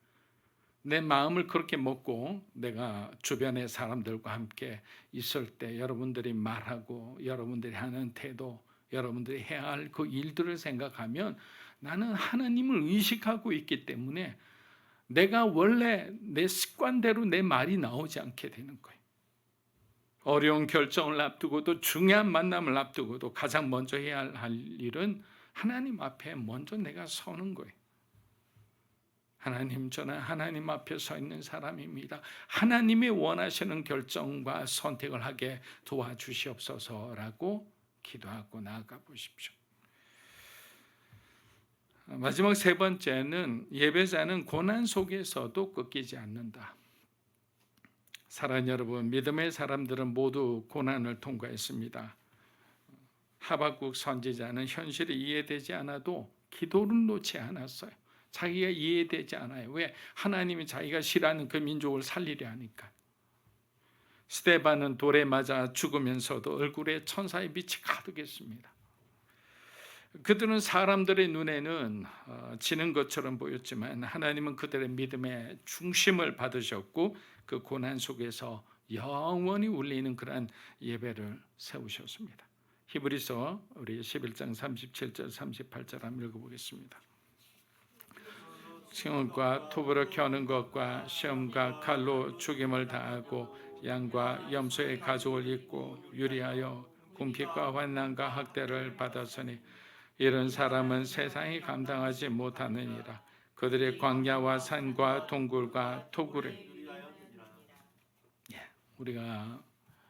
내 마음을 그렇게 먹고 내가 주변의 사람들과 함께 있을 때 여러분들이 말하고 여러분들이 하는 태도, 여러분들이 해야 할 그 일들을 생각하면 나는 하나님을 의식하고 있기 때문에 내가 원래 내 습관대로 내 말이 나오지 않게 되는 거예요. 어려운 결정을 앞두고도 중요한 만남을 앞두고도 가장 먼저 해야 할 일은 하나님 앞에 먼저 내가 서는 거예요. 하나님, 저는 하나님 앞에 서 있는 사람입니다. 하나님이 원하시는 결정과 선택을 하게 도와주시옵소서라고 기도하고 나아가 보십시오. 마지막 세 번째는 예배자는 고난 속에서도 꺾이지 않는다. 사랑하는 여러분, 믿음의 사람들은 모두 고난을 통과했습니다. 하박국 선지자는 현실이 이해되지 않아도 기도를 놓지 않았어요. 자기가 이해되지 않아요. 왜? 하나님이 자기가 싫어하는 그 민족을 살리려 하니까. 스데반은 돌에 맞아 죽으면서도 얼굴에 천사의 빛이 가득했습니다. 그들은 사람들의 눈에는 지는 것처럼 보였지만 하나님은 그들의 믿음의 중심을 받으셨고 그 고난 속에서 영원히 울리는 그러한 예배를 세우셨습니다. 히브리서 우리 11장 37절 38절 한번 읽어보겠습니다. 시험과 톱으로 켜는 것과 시험과 칼로 죽임을 당하고 양과 염소의 가죽을 입고 유리하여 궁핍과 환난과 학대를 받았으니 이런 사람은 세상이 감당하지 못하느니라. 그들의 광야와 산과 동굴과 토굴에 우리가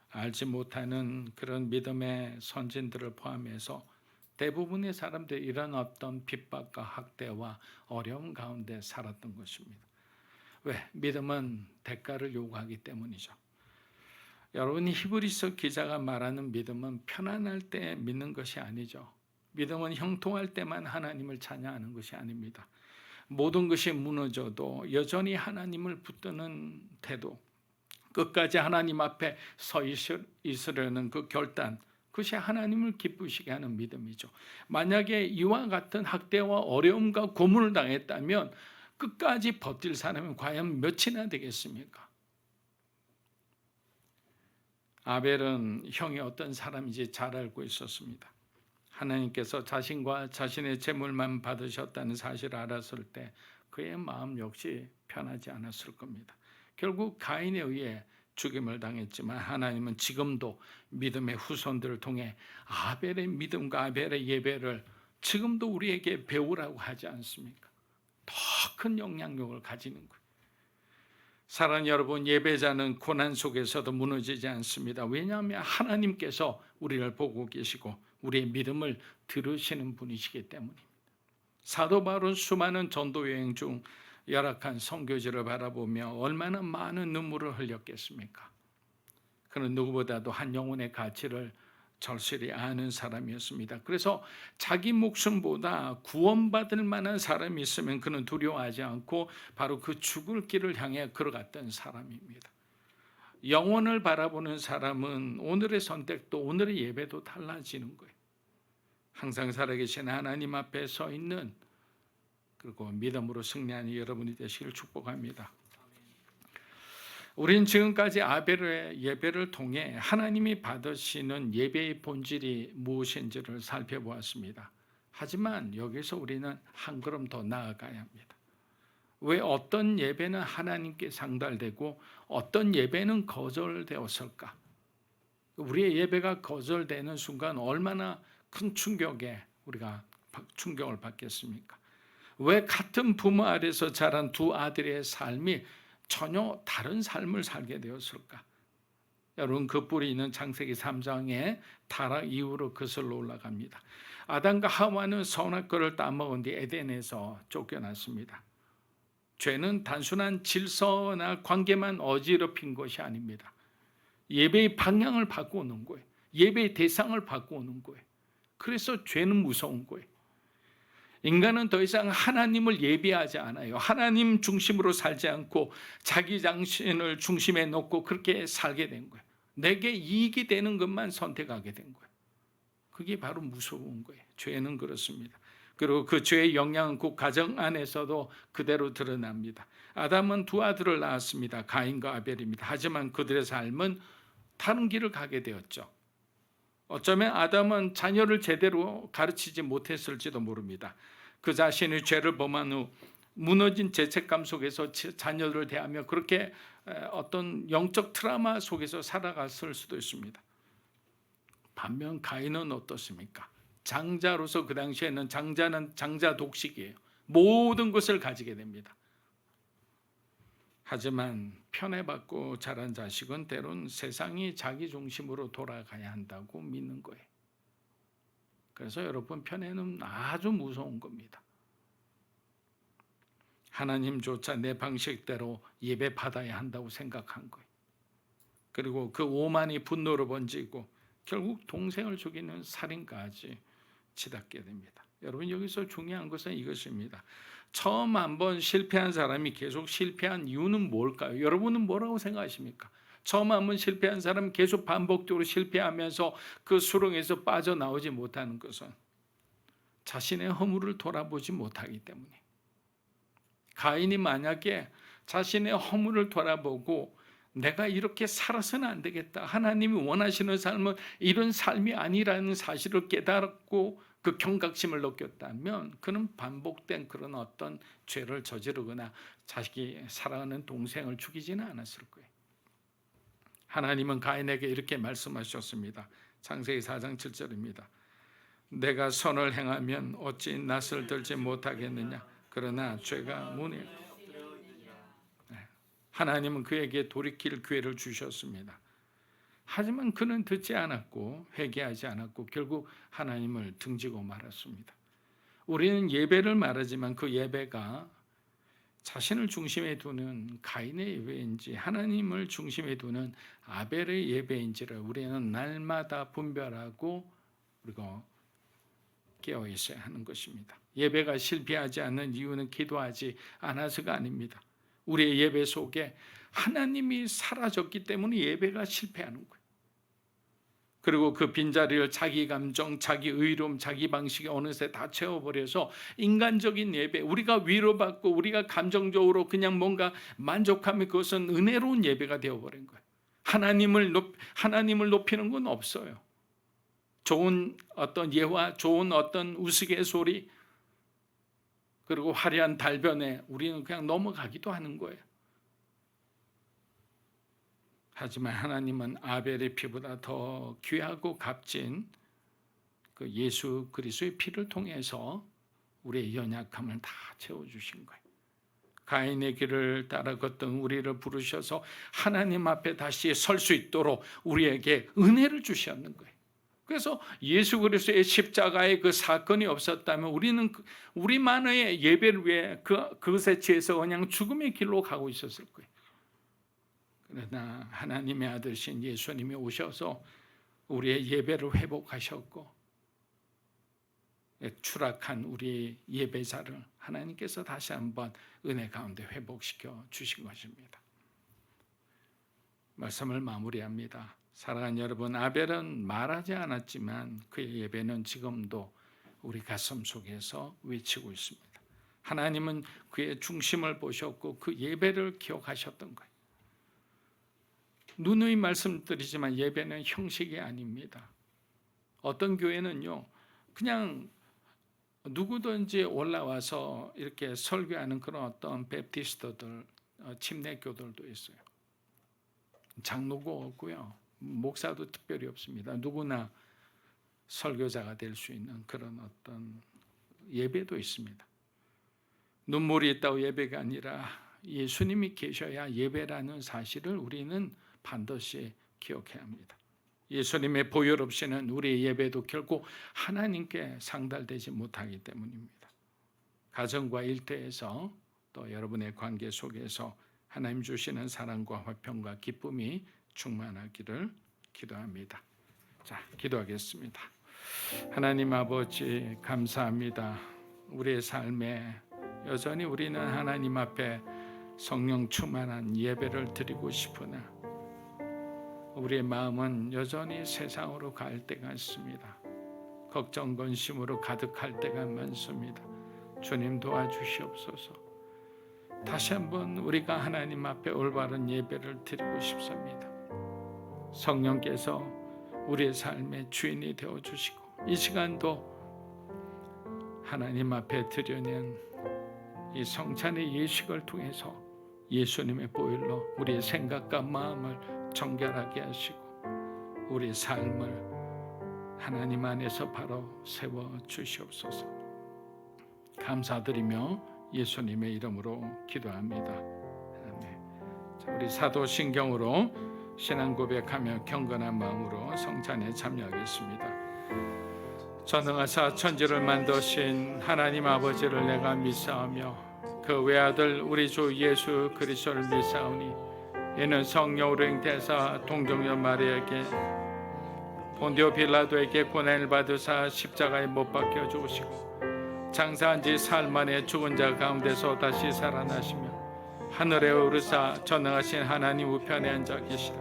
알지 못하는 그런 믿음의 선진들을 포함해서 대부분의 사람들이 이런 어떤 핍박과 학대와 어려움 가운데 살았던 것입니다. 왜? 믿음은 대가를 요구하기 때문이죠. 여러분, 히브리서 기자가 말하는 믿음은 편안할 때 믿는 것이 아니죠. 믿음은 형통할 때만 하나님을 찬양하는 것이 아닙니다. 모든 것이 무너져도 여전히 하나님을 붙드는 태도, 끝까지 하나님 앞에 서 있으려는 그 결단, 그것이 하나님을 기쁘시게 하는 믿음이죠. 만약에 이와 같은 학대와 어려움과 고문을 당했다면 끝까지 버틸 사람이 과연 몇이나 되겠습니까? 아벨은 형이 어떤 사람인지 잘 알고 있었습니다. 하나님께서 자신과 자신의 재물만 받으셨다는 사실을 알았을 때 그의 마음 역시 편하지 않았을 겁니다. 결국 가인에 의해 죽임을 당했지만 하나님은 지금도 믿음의 후손들을 통해 아벨의 믿음과 아벨의 예배를 지금도 우리에게 배우라고 하지 않습니까? 더 큰 영향력을 가지는 거예요. 사랑하는 여러분, 예배자는 고난 속에서도 무너지지 않습니다. 왜냐하면 하나님께서 우리를 보고 계시고 우리의 믿음을 들으시는 분이시기 때문입니다. 사도 바울은 수많은 전도 여행 중 열악한 선교지를 바라보며 얼마나 많은 눈물을 흘렸겠습니까? 그는 누구보다도 한 영혼의 가치를 절실히 아는 사람이었습니다. 그래서 자기 목숨보다 구원받을 만한 사람이 있으면 그는 두려워하지 않고 바로 그 죽을 길을 향해 걸어갔던 사람입니다. 영혼을 바라보는 사람은 오늘의 선택도 오늘의 예배도 달라지는 거예요. 항상 살아계신 하나님 앞에 서 있는, 그리고 믿음으로 승리하는 여러분이 되시길 축복합니다. 우린 지금까지 아벨의 예배를 통해 하나님이 받으시는 예배의 본질이 무엇인지를 살펴보았습니다. 하지만 여기서 우리는 한 걸음 더 나아가야 합니다. 왜 어떤 예배는 하나님께 상달되고 어떤 예배는 거절되었을까? 우리의 예배가 거절되는 순간 얼마나 큰 충격에 우리가 충격을 받겠습니까? 왜 같은 부모 아래서 자란 두 아들의 삶이 전혀 다른 삶을 살게 되었을까? 여러분, 그 뿌리는 창세기 3장에 타락 이후로 거슬러 올라갑니다. 아담과 하와는 선악과를 따먹은 뒤 에덴에서 쫓겨났습니다. 죄는 단순한 질서나 관계만 어지럽힌 것이 아닙니다. 예배의 방향을 바꾸는 거예요. 예배의 대상을 바꾸는 거예요. 그래서 죄는 무서운 거예요. 인간은 더 이상 하나님을 예배하지 않아요. 하나님 중심으로 살지 않고 자기 자신을 중심에 놓고 그렇게 살게 된 거예요. 내게 이익이 되는 것만 선택하게 된 거예요. 그게 바로 무서운 거예요. 죄는 그렇습니다. 그리고 그 죄의 영향은 그 가정 안에서도 그대로 드러납니다. 아담은 두 아들을 낳았습니다. 가인과 아벨입니다. 하지만 그들의 삶은 다른 길을 가게 되었죠. 어쩌면 아담은 자녀를 제대로 가르치지 못했을지도 모릅니다. 그 자신의 죄를 범한 후 무너진 죄책감 속에서 자녀를 대하며 그렇게 어떤 영적 트라우마 속에서 살아갔을 수도 있습니다. 반면 가인은 어떻습니까? 장자로서 그 당시에는 장자는 장자 독식이에요. 모든 것을 가지게 됩니다. 하지만 편애받고 자란 자식은 때론 세상이 자기 중심으로 돌아가야 한다고 믿는 거예요. 그래서 여러분, 편애는 아주 무서운 겁니다. 하나님조차 내 방식대로 예배 받아야 한다고 생각한 거예요. 그리고 그 오만이 분노로 번지고 결국 동생을 죽이는 살인까지 치닫게 됩니다. 여러분, 여기서 중요한 것은 이것입니다. 처음 한번 실패한 사람이 계속 실패한 이유는 뭘까요? 여러분은 뭐라고 생각하십니까? 처음 한번 실패한 사람 계속 반복적으로 실패하면서 그 수렁에서 빠져나오지 못하는 것은 자신의 허물을 돌아보지 못하기 때문에. 가인이 만약에 자신의 허물을 돌아보고 내가 이렇게 살아서는 안 되겠다, 하나님이 원하시는 삶은 이런 삶이 아니라는 사실을 깨달았고 그 경각심을 느꼈다면 그는 반복된 그런 어떤 죄를 저지르거나 자식이 사랑하는 동생을 죽이지는 않았을 거예요. 하나님은 가인에게 이렇게 말씀하셨습니다. 창세기 4장 7절입니다. 내가 선을 행하면 어찌 낯을 들지 못하겠느냐. 그러나 죄가 문에. 하나님은 그에게 돌이킬 기회를 주셨습니다. 하지만 그는 듣지 않았고 회개하지 않았고 결국 하나님을 등지고 말았습니다. 우리는 예배를 말하지만 그 예배가 자신을 중심에 두는 가인의 예배인지 하나님을 중심에 두는 아벨의 예배인지를 우리는 날마다 분별하고 그리고 깨어 있어야 하는 것입니다. 예배가 실패하지 않는 이유는 기도하지 않아서가 아닙니다. 우리의 예배 속에 하나님이 사라졌기 때문에 예배가 실패하는 거예요. 그리고 그 빈자리를 자기 감정, 자기 의로움, 자기 방식이 어느새 다 채워버려서 인간적인 예배, 우리가 위로받고 우리가 감정적으로 그냥 뭔가 만족하면 그것은 은혜로운 예배가 되어버린 거예요. 하나님을 높이는 건 없어요. 좋은 어떤 예화, 좋은 어떤 우스갯소리, 그리고 화려한 달변에 우리는 그냥 넘어가기도 하는 거예요. 하지만 하나님은 아벨의 피보다 더 귀하고 값진 그 예수 그리스도의 피를 통해서 우리의 연약함을 다 채워주신 거예요. 가인의 길을 따라 걷던 우리를 부르셔서 하나님 앞에 다시 설 수 있도록 우리에게 은혜를 주셨는 거예요. 그래서 예수 그리스도의 십자가의 그 사건이 없었다면 우리는 우리만의 예배를 위해 그것에 취해서 그냥 죽음의 길로 가고 있었을 거예요. 그러나 하나님의 아들신 예수님이 오셔서 우리의 예배를 회복하셨고 추락한 우리의 예배자를 하나님께서 다시 한번 은혜 가운데 회복시켜 주신 것입니다. 말씀을 마무리합니다. 사랑하는 여러분, 아벨은 말하지 않았지만 그의 예배는 지금도 우리 가슴 속에서 외치고 있습니다. 하나님은 그의 중심을 보셨고 그 예배를 기억하셨던 거예요. 누누이 말씀드리지만 예배는 형식이 아닙니다. 어떤 교회는요, 그냥 누구든지 올라와서 이렇게 설교하는 그런 어떤 베프티스트들, 침례교들도 있어요. 장로고 없고요, 목사도 특별히 없습니다. 누구나 설교자가 될 수 있는 그런 어떤 예배도 있습니다. 눈물이 있다고 예배가 아니라 예수님이 계셔야 예배라는 사실을 우리는 반드시 기억해야 합니다. 예수님의 보혈 없이는 우리의 예배도 결코 하나님께 상달되지 못하기 때문입니다. 가정과 일터에서 또 여러분의 관계 속에서 하나님 주시는 사랑과 화평과 기쁨이 충만하기를 기도합니다. 자, 기도하겠습니다. 하나님 아버지, 감사합니다. 우리의 삶에 여전히 우리는 하나님 앞에 성령 충만한 예배를 드리고 싶으나 우리의 마음은 여전히 세상으로 갈 때가 있습니다. 걱정 근심으로 가득할 때가 많습니다. 주님 도와주시옵소서. 다시 한번 우리가 하나님 앞에 올바른 예배를 드리고 싶습니다. 성령께서 우리의 삶의 주인이 되어주시고 이 시간도 하나님 앞에 드려낸 이 성찬의 예식을 통해서 예수님의 보혈로 우리의 생각과 마음을 정결하게 하시고 우리의 삶을 하나님 안에서 바로 세워주시옵소서. 감사드리며 예수님의 이름으로 기도합니다. 아멘. 자, 우리 사도신경으로 신앙 고백하며 경건한 마음으로 성찬에 참여하겠습니다. 전능하사 천지를 만드신 하나님 아버지를 내가 믿사오며 그 외아들 우리 주 예수 그리스도를 믿사오니 이는 성령으로 잉태하사 동정녀 마리아에게 본디오 빌라도에게 고난을 받으사 십자가에 못 박혀 죽으시고 장사한 지 사흘 만에 죽은 자 가운데서 다시 살아나시며 하늘에 오르사 전능하신 하나님 우편에 앉아 계시라.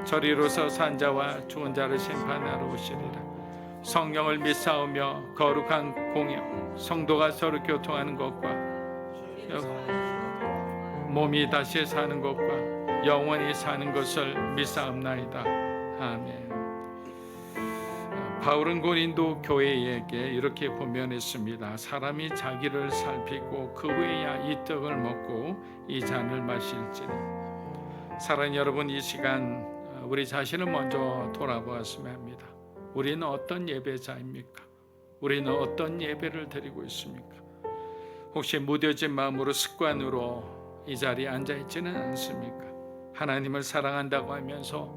저리로서 산 자와 죽은 자를 심판하러 오시리라. 성령을 믿사오며 거룩한 공영 성도가 서로 교통하는 것과 몸이 다시 사는 것과 영원히 사는 것을 믿사옵나이다. 아멘. 바울은 고린도 교회에게 이렇게 권면했습니다. 사람이 자기를 살피고 그 후에야 이 떡을 먹고 이 잔을 마실지니. 사랑하는 여러분, 이 시간 우리 자신을 먼저 돌아보았으면 합니다. 우리는 어떤 예배자입니까? 우리는 어떤 예배를 드리고 있습니까? 혹시 무뎌진 마음으로 습관으로 이 자리에 앉아있지는 않습니까? 하나님을 사랑한다고 하면서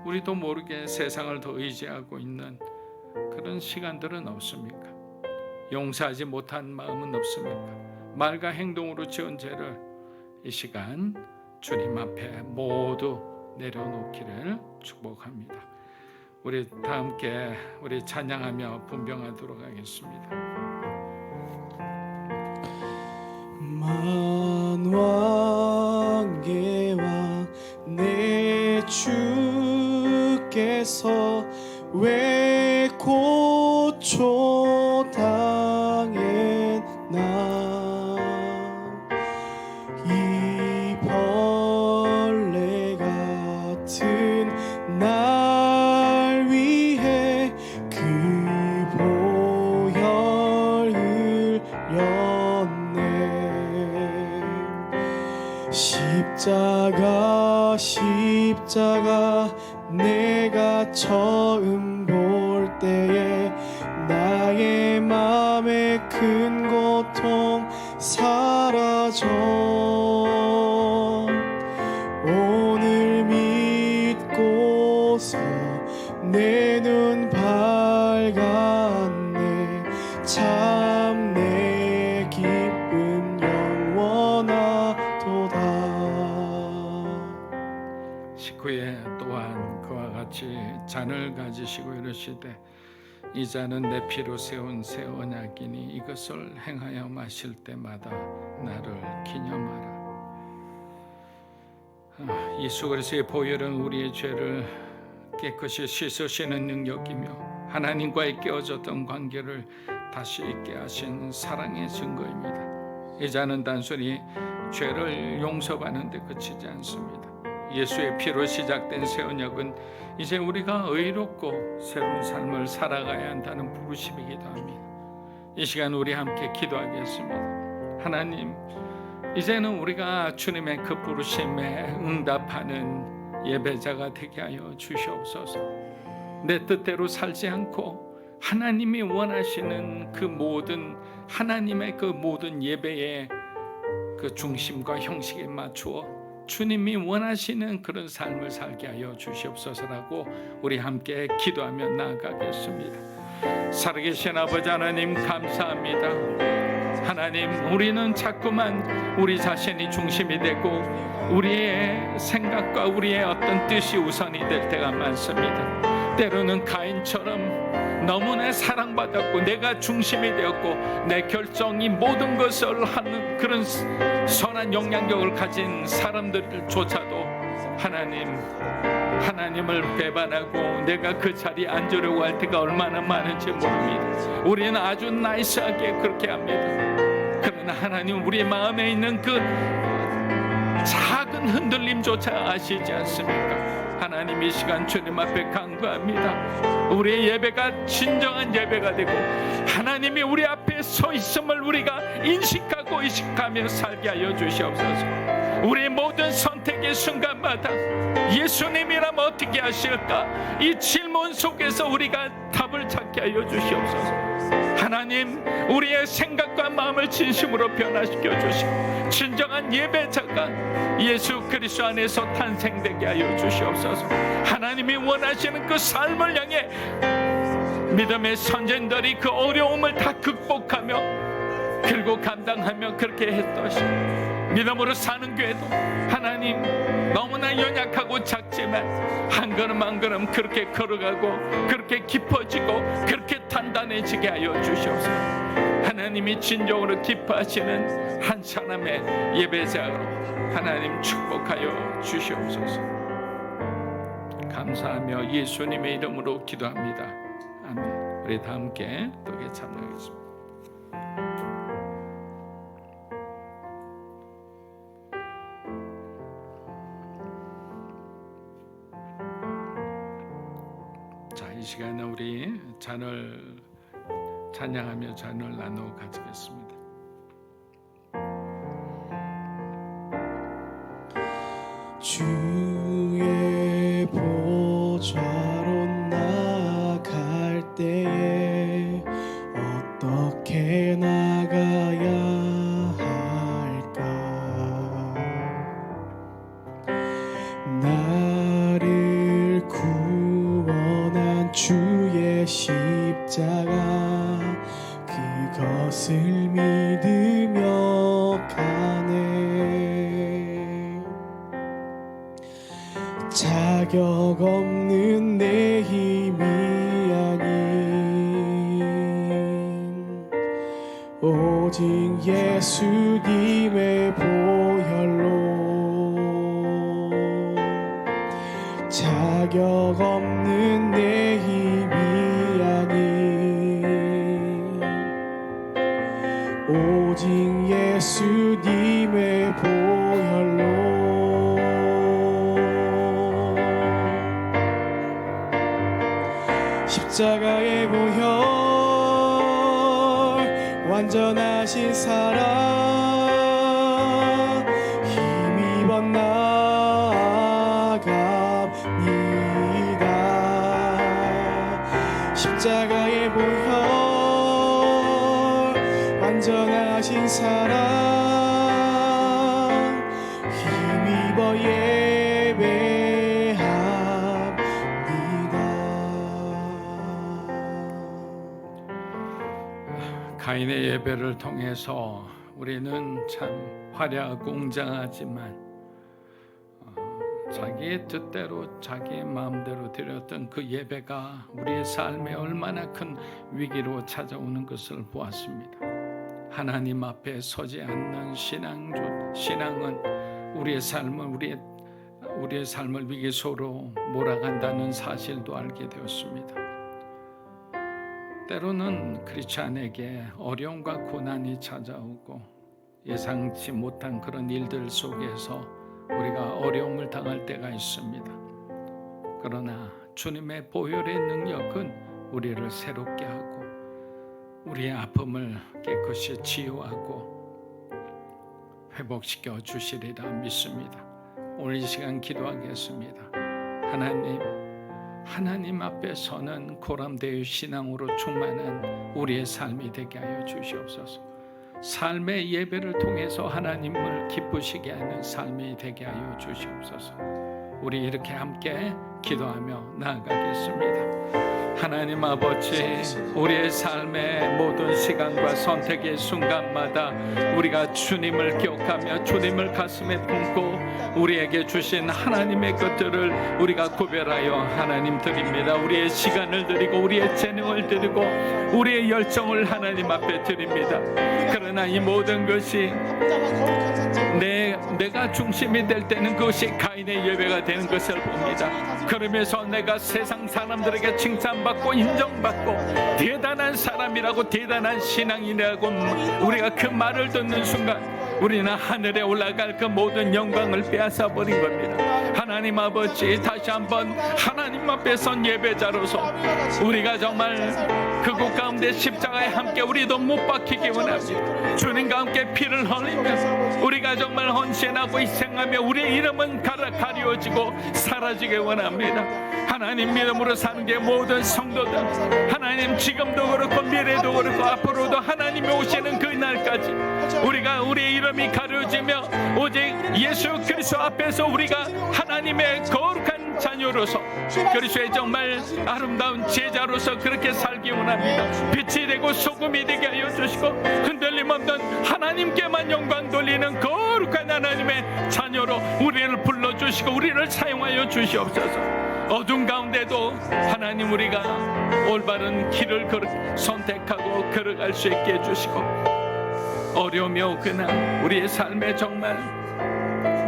우리도 모르게 세상을 더 의지하고 있는 그런 시간들은 없습니까? 용서하지 못한 마음은 없습니까? 말과 행동으로 지은 죄를 이 시간 주님 앞에 모두 내려놓기를 축복합니다. 우리 다 함께 우리 찬양하며 분병하도록 하겠습니다. 만왕계와 내 주께서 왜 고초 당했나. 이 벌레 같은 날 위해 그 보혈 흘렸네. 십자가 내가 처음 볼 때에 나의 맘에 큰 고통 사라져. 오늘 믿고서 내 눈 밝았네. 참 내 기쁨 영원하도다. 식후에 또한 그와 같이 잔을 가지시고 이르시되 이 잔은 내 피로 세운 새 언약이니 이것을 행하여 마실 때마다 나를 기념하라. 예수 그리스도의 보혈은 우리의 죄를 깨끗이 씻으시는 능력이며 하나님과의 깨어졌던 관계를 다시 있게 하신 사랑의 증거입니다. 이 잔은 단순히 죄를 용서받는 데 그치지 않습니다. 예수의 피로 시작된 새 언약은 이제 우리가 의롭고 새로운 삶을 살아가야 한다는 부르심이기도 합니다. 이 시간 우리 함께 기도하겠습니다. 하나님, 이제는 우리가 주님의 그 부르심에 응답하는 예배자가 되게 하여 주시옵소서. 내 뜻대로 살지 않고 하나님이 원하시는 그 모든 하나님의 그 모든 예배의 그 중심과 형식에 맞추어 주님이 원하시는 그런 삶을 살게 하여 주시옵소서라고 우리 함께 기도하며 나아가겠습니다. 살아계신 아버지 하나님, 감사합니다. 하나님, 우리는 자꾸만 우리 자신이 중심이 되고 우리의 생각과 우리의 어떤 뜻이 우선이 될 때가 많습니다. 때로는 가인처럼 너무나 사랑받았고 내가 중심이 되었고 내 결정이 모든 것을 하는 그런 선한 영향력을 가진 사람들조차도 하나님 하나님을 배반하고 내가 그 자리에 앉으려고 할 때가 얼마나 많은지 모릅니다. 우리는 아주 나이스하게 그렇게 합니다. 그러나 하나님 우리 마음에 있는 그 작은 흔들림조차 아시지 않습니까? 하나님 이 시간 주님 앞에 간구합니다. 우리의 예배가 진정한 예배가 되고 하나님이 우리 앞에 서 있음을 우리가 인식하고 의식하며 살게 하여 주시옵소서. 우리의 모든 선택의 순간마다 예수님이라면 어떻게 하실까? 이 질문 속에서 우리가 답을 찾게 하여 주시옵소서. 하나님 우리의 생각과 마음을 진심으로 변화시켜 주시고 진정한 예배자가 예수 그리스도 안에서 탄생되게 하여 주시옵소서. 하나님이 원하시는 그 삶을 향해 믿음의 선진들이 그 어려움을 다 극복하며 그리고 감당하며 그렇게 했듯이 믿음으로 사는 교회도 하나님 너무나 연약하고 작지만 한 걸음 한 걸음 그렇게 걸어가고 그렇게 깊어지고 그렇게 단단해지게 하여 주시옵소서. 하나님이 진정으로 기뻐하시는 한 사람의 예배자로 하나님 축복하여 주시옵소서. 감사하며 예수님의 이름으로 기도합니다. 아멘. 우리 다 함께祷告 참여하겠습니다. 자, 이 시간에 우리 잔을 찬양하며 잔을 나누어 가지겠습니다. 주의 보좌로 나아갈 때에 어떻게 나가야 할까? 나를 구원한 주의 십자가 그것을 믿으며 가네. 자격 없는 내 힘이 아닌 오직 예수님의 보혈로 자격 없는 내 힘이 아닌 오직 예수님의 보혈로 십자가의 보혈 완전하신 사랑 힘입어 나아갑니다. 십자가의 보혈 완전하신 사랑 힘입어 가인의 예배를 통해서 우리는 참 화려하고 웅장하지만 자기의 뜻대로 자기의 마음대로 드렸던 그 예배가 우리의 삶에 얼마나 큰 위기로 찾아오는 것을 보았습니다. 하나님 앞에 서지 않는 신앙은 우리의 삶을 위기 속으로 몰아간다는 사실도 알게 되었습니다. 때로는 크리스찬에게 어려움과 고난이 찾아오고 예상치 못한 그런 일들 속에서 우리가 어려움을 당할 때가 있습니다. 그러나 주님의 보혈의 능력은 우리를 새롭게 하고 우리의 아픔을 깨끗이 치유하고 회복시켜 주시리라 믿습니다. 오늘 이 시간 기도하겠습니다. 하나님 앞에 서는 고람되의 신앙으로 충만한 우리의 삶이 되게 하여 주시옵소서. 삶의 예배를 통해서 하나님을 기쁘시게 하는 삶이 되게 하여 주시옵소서. 우리 이렇게 함께 기도하며 나아가겠습니다. 하나님 아버지, 우리의 삶의 모든 시간과 선택의 순간마다 우리가 주님을 기억하며 주님을 가슴에 품고 우리에게 주신 하나님의 것들을 우리가 구별하여 하나님 드립니다. 우리의 시간을 드리고 우리의 재능을 드리고 우리의 열정을 하나님 앞에 드립니다. 그러나 이 모든 것이 내가 중심이 될 때는 그것이 가인의 예배가 되는 것을 봅니다. 그러면서 내가 세상 사람들에게 칭찬받고 인정받고 대단한 사람이라고, 대단한 신앙인이라고 우리가 그 말을 듣는 순간 우리는 하늘에 올라갈 그 모든 영광을 빼앗아 버린 겁니다. 하나님 아버지, 다시 한번 하나님 앞에 선 예배자로서 우리가 정말 그곳 가운데 십자가에 함께 우리도 못 박히기 원합니다. 주님과 함께 피를 흘리며 우리가 정말 헌신하고 희생하며 우리의 이름은 가려지고 사라지기 원합니다. 하나님 믿음으로 사는 게 모든 성도들, 하나님 지금도 그렇고 미래도 그렇고 앞으로도 하나님이 오시는 그 날까지 우리가 우리의 이름이 가려지며 오직 예수 그리스도 앞에서 우리가 하나님의 거룩한 자녀로서 그리스도의 정말 아름다운 제자로서 그렇게 살기 원합니다. 빛이 되고 소금이 되게 하여 주시고 흔들림 없는 하나님께만 영광 돌리는 거룩한 하나님의 자녀로 우리를 불러주시고 우리를 사용하여 주시옵소서. 어둠 가운데도 하나님 우리가 올바른 길을 선택하고 걸어갈 수 있게 해주시고 어려움이 오거나 우리의 삶에 정말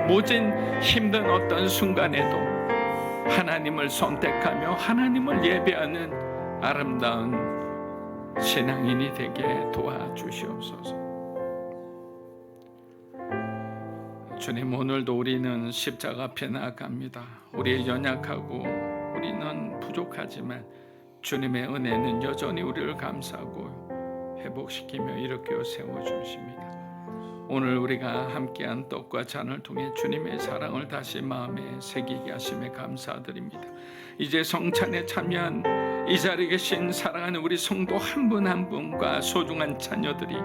모진 힘든 어떤 순간에도 하나님을 선택하며 하나님을 예배하는 아름다운 신앙인이 되게 도와주시옵소서. 주님, 오늘도 우리는 십자가 앞에 나아갑니다. 우리의 연약하고 우리는 부족하지만 주님의 은혜는 여전히 우리를 감싸고 회복시키며 일으켜 세워주십니다. 오늘 우리가 함께한 떡과 잔을 통해 주님의 사랑을 다시 마음에 새기게 하심에 감사드립니다. 이제 성찬에 참여한 이 자리에 계신 사랑하는 우리 성도 한 분 한 분과 소중한 자녀들이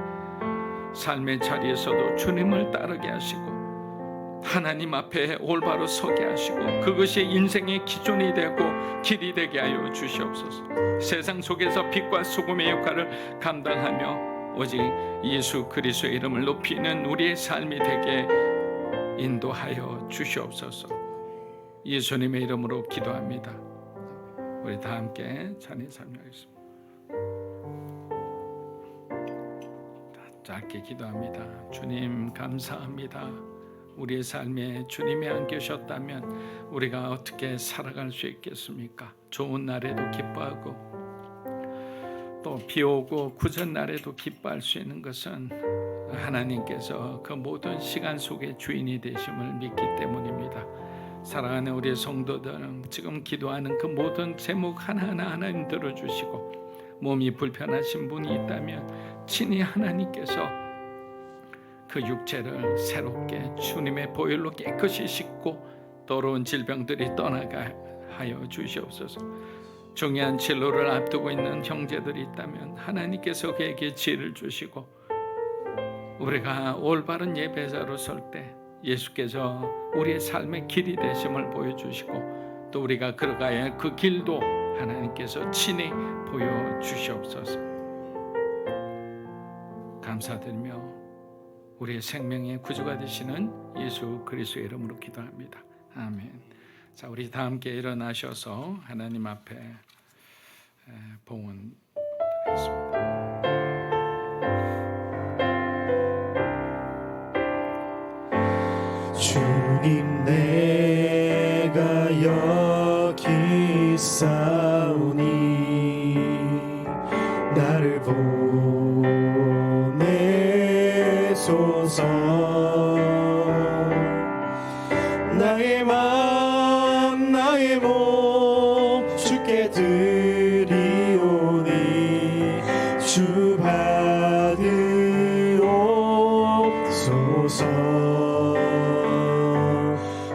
삶의 자리에서도 주님을 따르게 하시고 하나님 앞에 올바로 서게 하시고 그것이 인생의 기준이 되고 길이 되게 하여 주시옵소서. 세상 속에서 빛과 소금의 역할을 감당하며 오직 예수 그리스도의 이름을 높이는 우리의 삶이 되게 인도하여 주시옵소서. 예수님의 이름으로 기도합니다. 우리 다 함께 찬양 참여하겠습니다. 짧게 기도합니다. 주님 감사합니다. 우리의 삶에 주님이 안 계셨다면 우리가 어떻게 살아갈 수 있겠습니까? 좋은 날에도 기뻐하고 또 비 오고 구전 날에도 기뻐할 수 있는 것은 하나님께서 그 모든 시간 속에 주인이 되심을 믿기 때문입니다. 사랑하는 우리 성도들, 지금 기도하는 그 모든 제목 하나하나 하나님 들어주시고 몸이 불편하신 분이 있다면 친히 하나님께서 그 육체를 새롭게 주님의 보혈로 깨끗이 씻고 더러운 질병들이 떠나가 하여 주시옵소서. 중요한 진로를 앞두고 있는 형제들이 있다면 하나님께서 그에게 지혜를 주시고 우리가 올바른 예배자로 설 때 예수께서 우리의 삶의 길이 되심을 보여주시고 또 우리가 걸어가야 할 그 길도 하나님께서 친히 보여주시옵소서. 감사드리며 우리의 생명의 구주가 되시는 예수 그리스도의 이름으로 기도합니다. 아멘. 자, 우리 다 함께 일어나셔서 하나님 앞에 봉헌드리겠습니다. 주님 내가 여기 있사오니 나를 보내소서. 나의 맘 나의 몸 주께 드리오니 주 받으옵소서.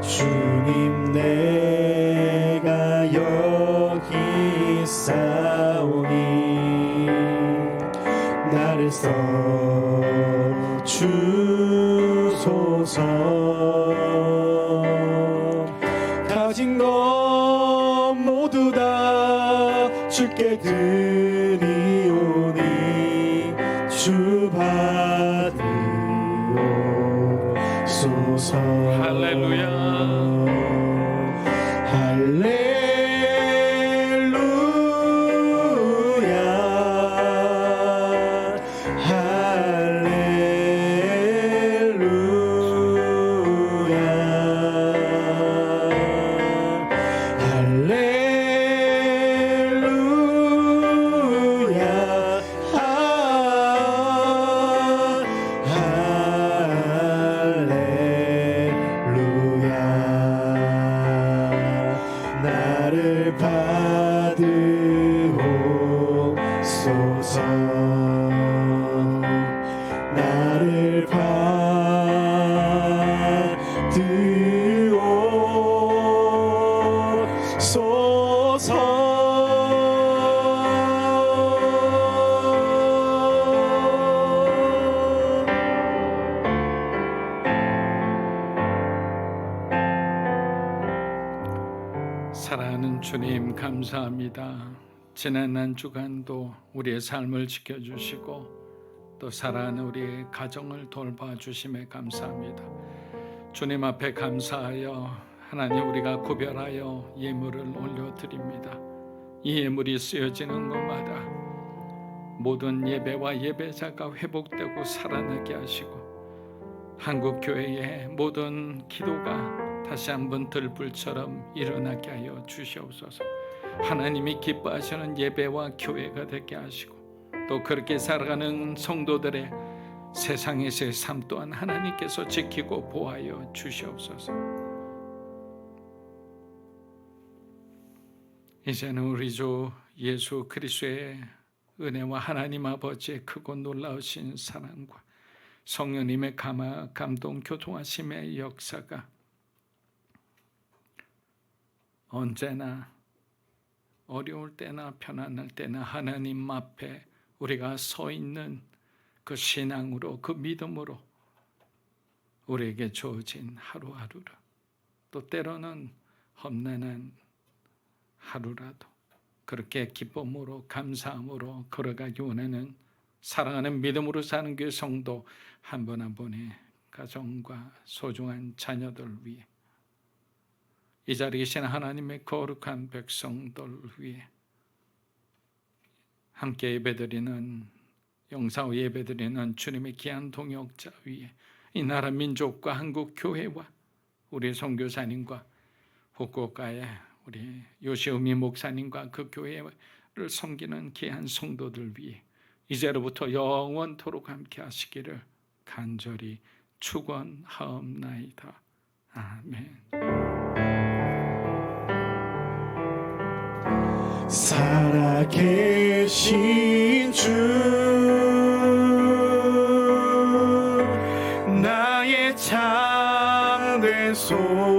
주님 내가 여기 있사오니 나를 써주소서. 가진 것 모두 다 주께 주 받으옵소서. 할렐루야. 나를 받으옵소서. 나를 사랑하는 주님, 감사합니다. 지난 한 주간도 우리의 삶을 지켜주시고 또 사랑하는 우리의 가정을 돌봐주심에 감사합니다. 주님 앞에 감사하여 하나님 우리가 구별하여 예물을 올려드립니다. 이 예물이 쓰여지는 곳마다 모든 예배와 예배자가 회복되고 살아나게 하시고 한국교회의 모든 기도가 다시 한번 들불처럼 일어나게 하여 주시옵소서. 하나님이 기뻐하시는 예배와 교회가 되게 하시고 또 그렇게 살아가는 성도들의 세상에서의 삶 또한 하나님께서 지키고 보호하여 주시옵소서. 이제는 우리 주 예수 그리스도의 은혜와 하나님 아버지의 크고 놀라우신 사랑과 성령님의 감동 교통하심의 역사가 언제나 어려울 때나 편안할 때나 하나님 앞에 우리가 서 있는 그 신앙으로 그 믿음으로 우리에게 주어진 하루하루를 또 때로는 험난한 하루라도 그렇게 기쁨으로 감사함으로 걸어가기 원하는 사랑하는 믿음으로 사는 교회 성도 한 분 한 분의 가정과 소중한 자녀들 위해 이 자리에 계신 하나님의 거룩한 백성들 위해 함께 예배드리는 영사후 예배드리는 주님의 귀한 동역자 위에 이 나라 민족과 한국 교회와 우리 선교사님과 후쿠오카의 우리 요시우미 목사님과 그 교회를 섬기는 귀한 성도들 위해 이제로부터 영원토록 함께 하시기를 간절히 축원하옵나이다. 아멘. 살아계신 주 나의 참된 소망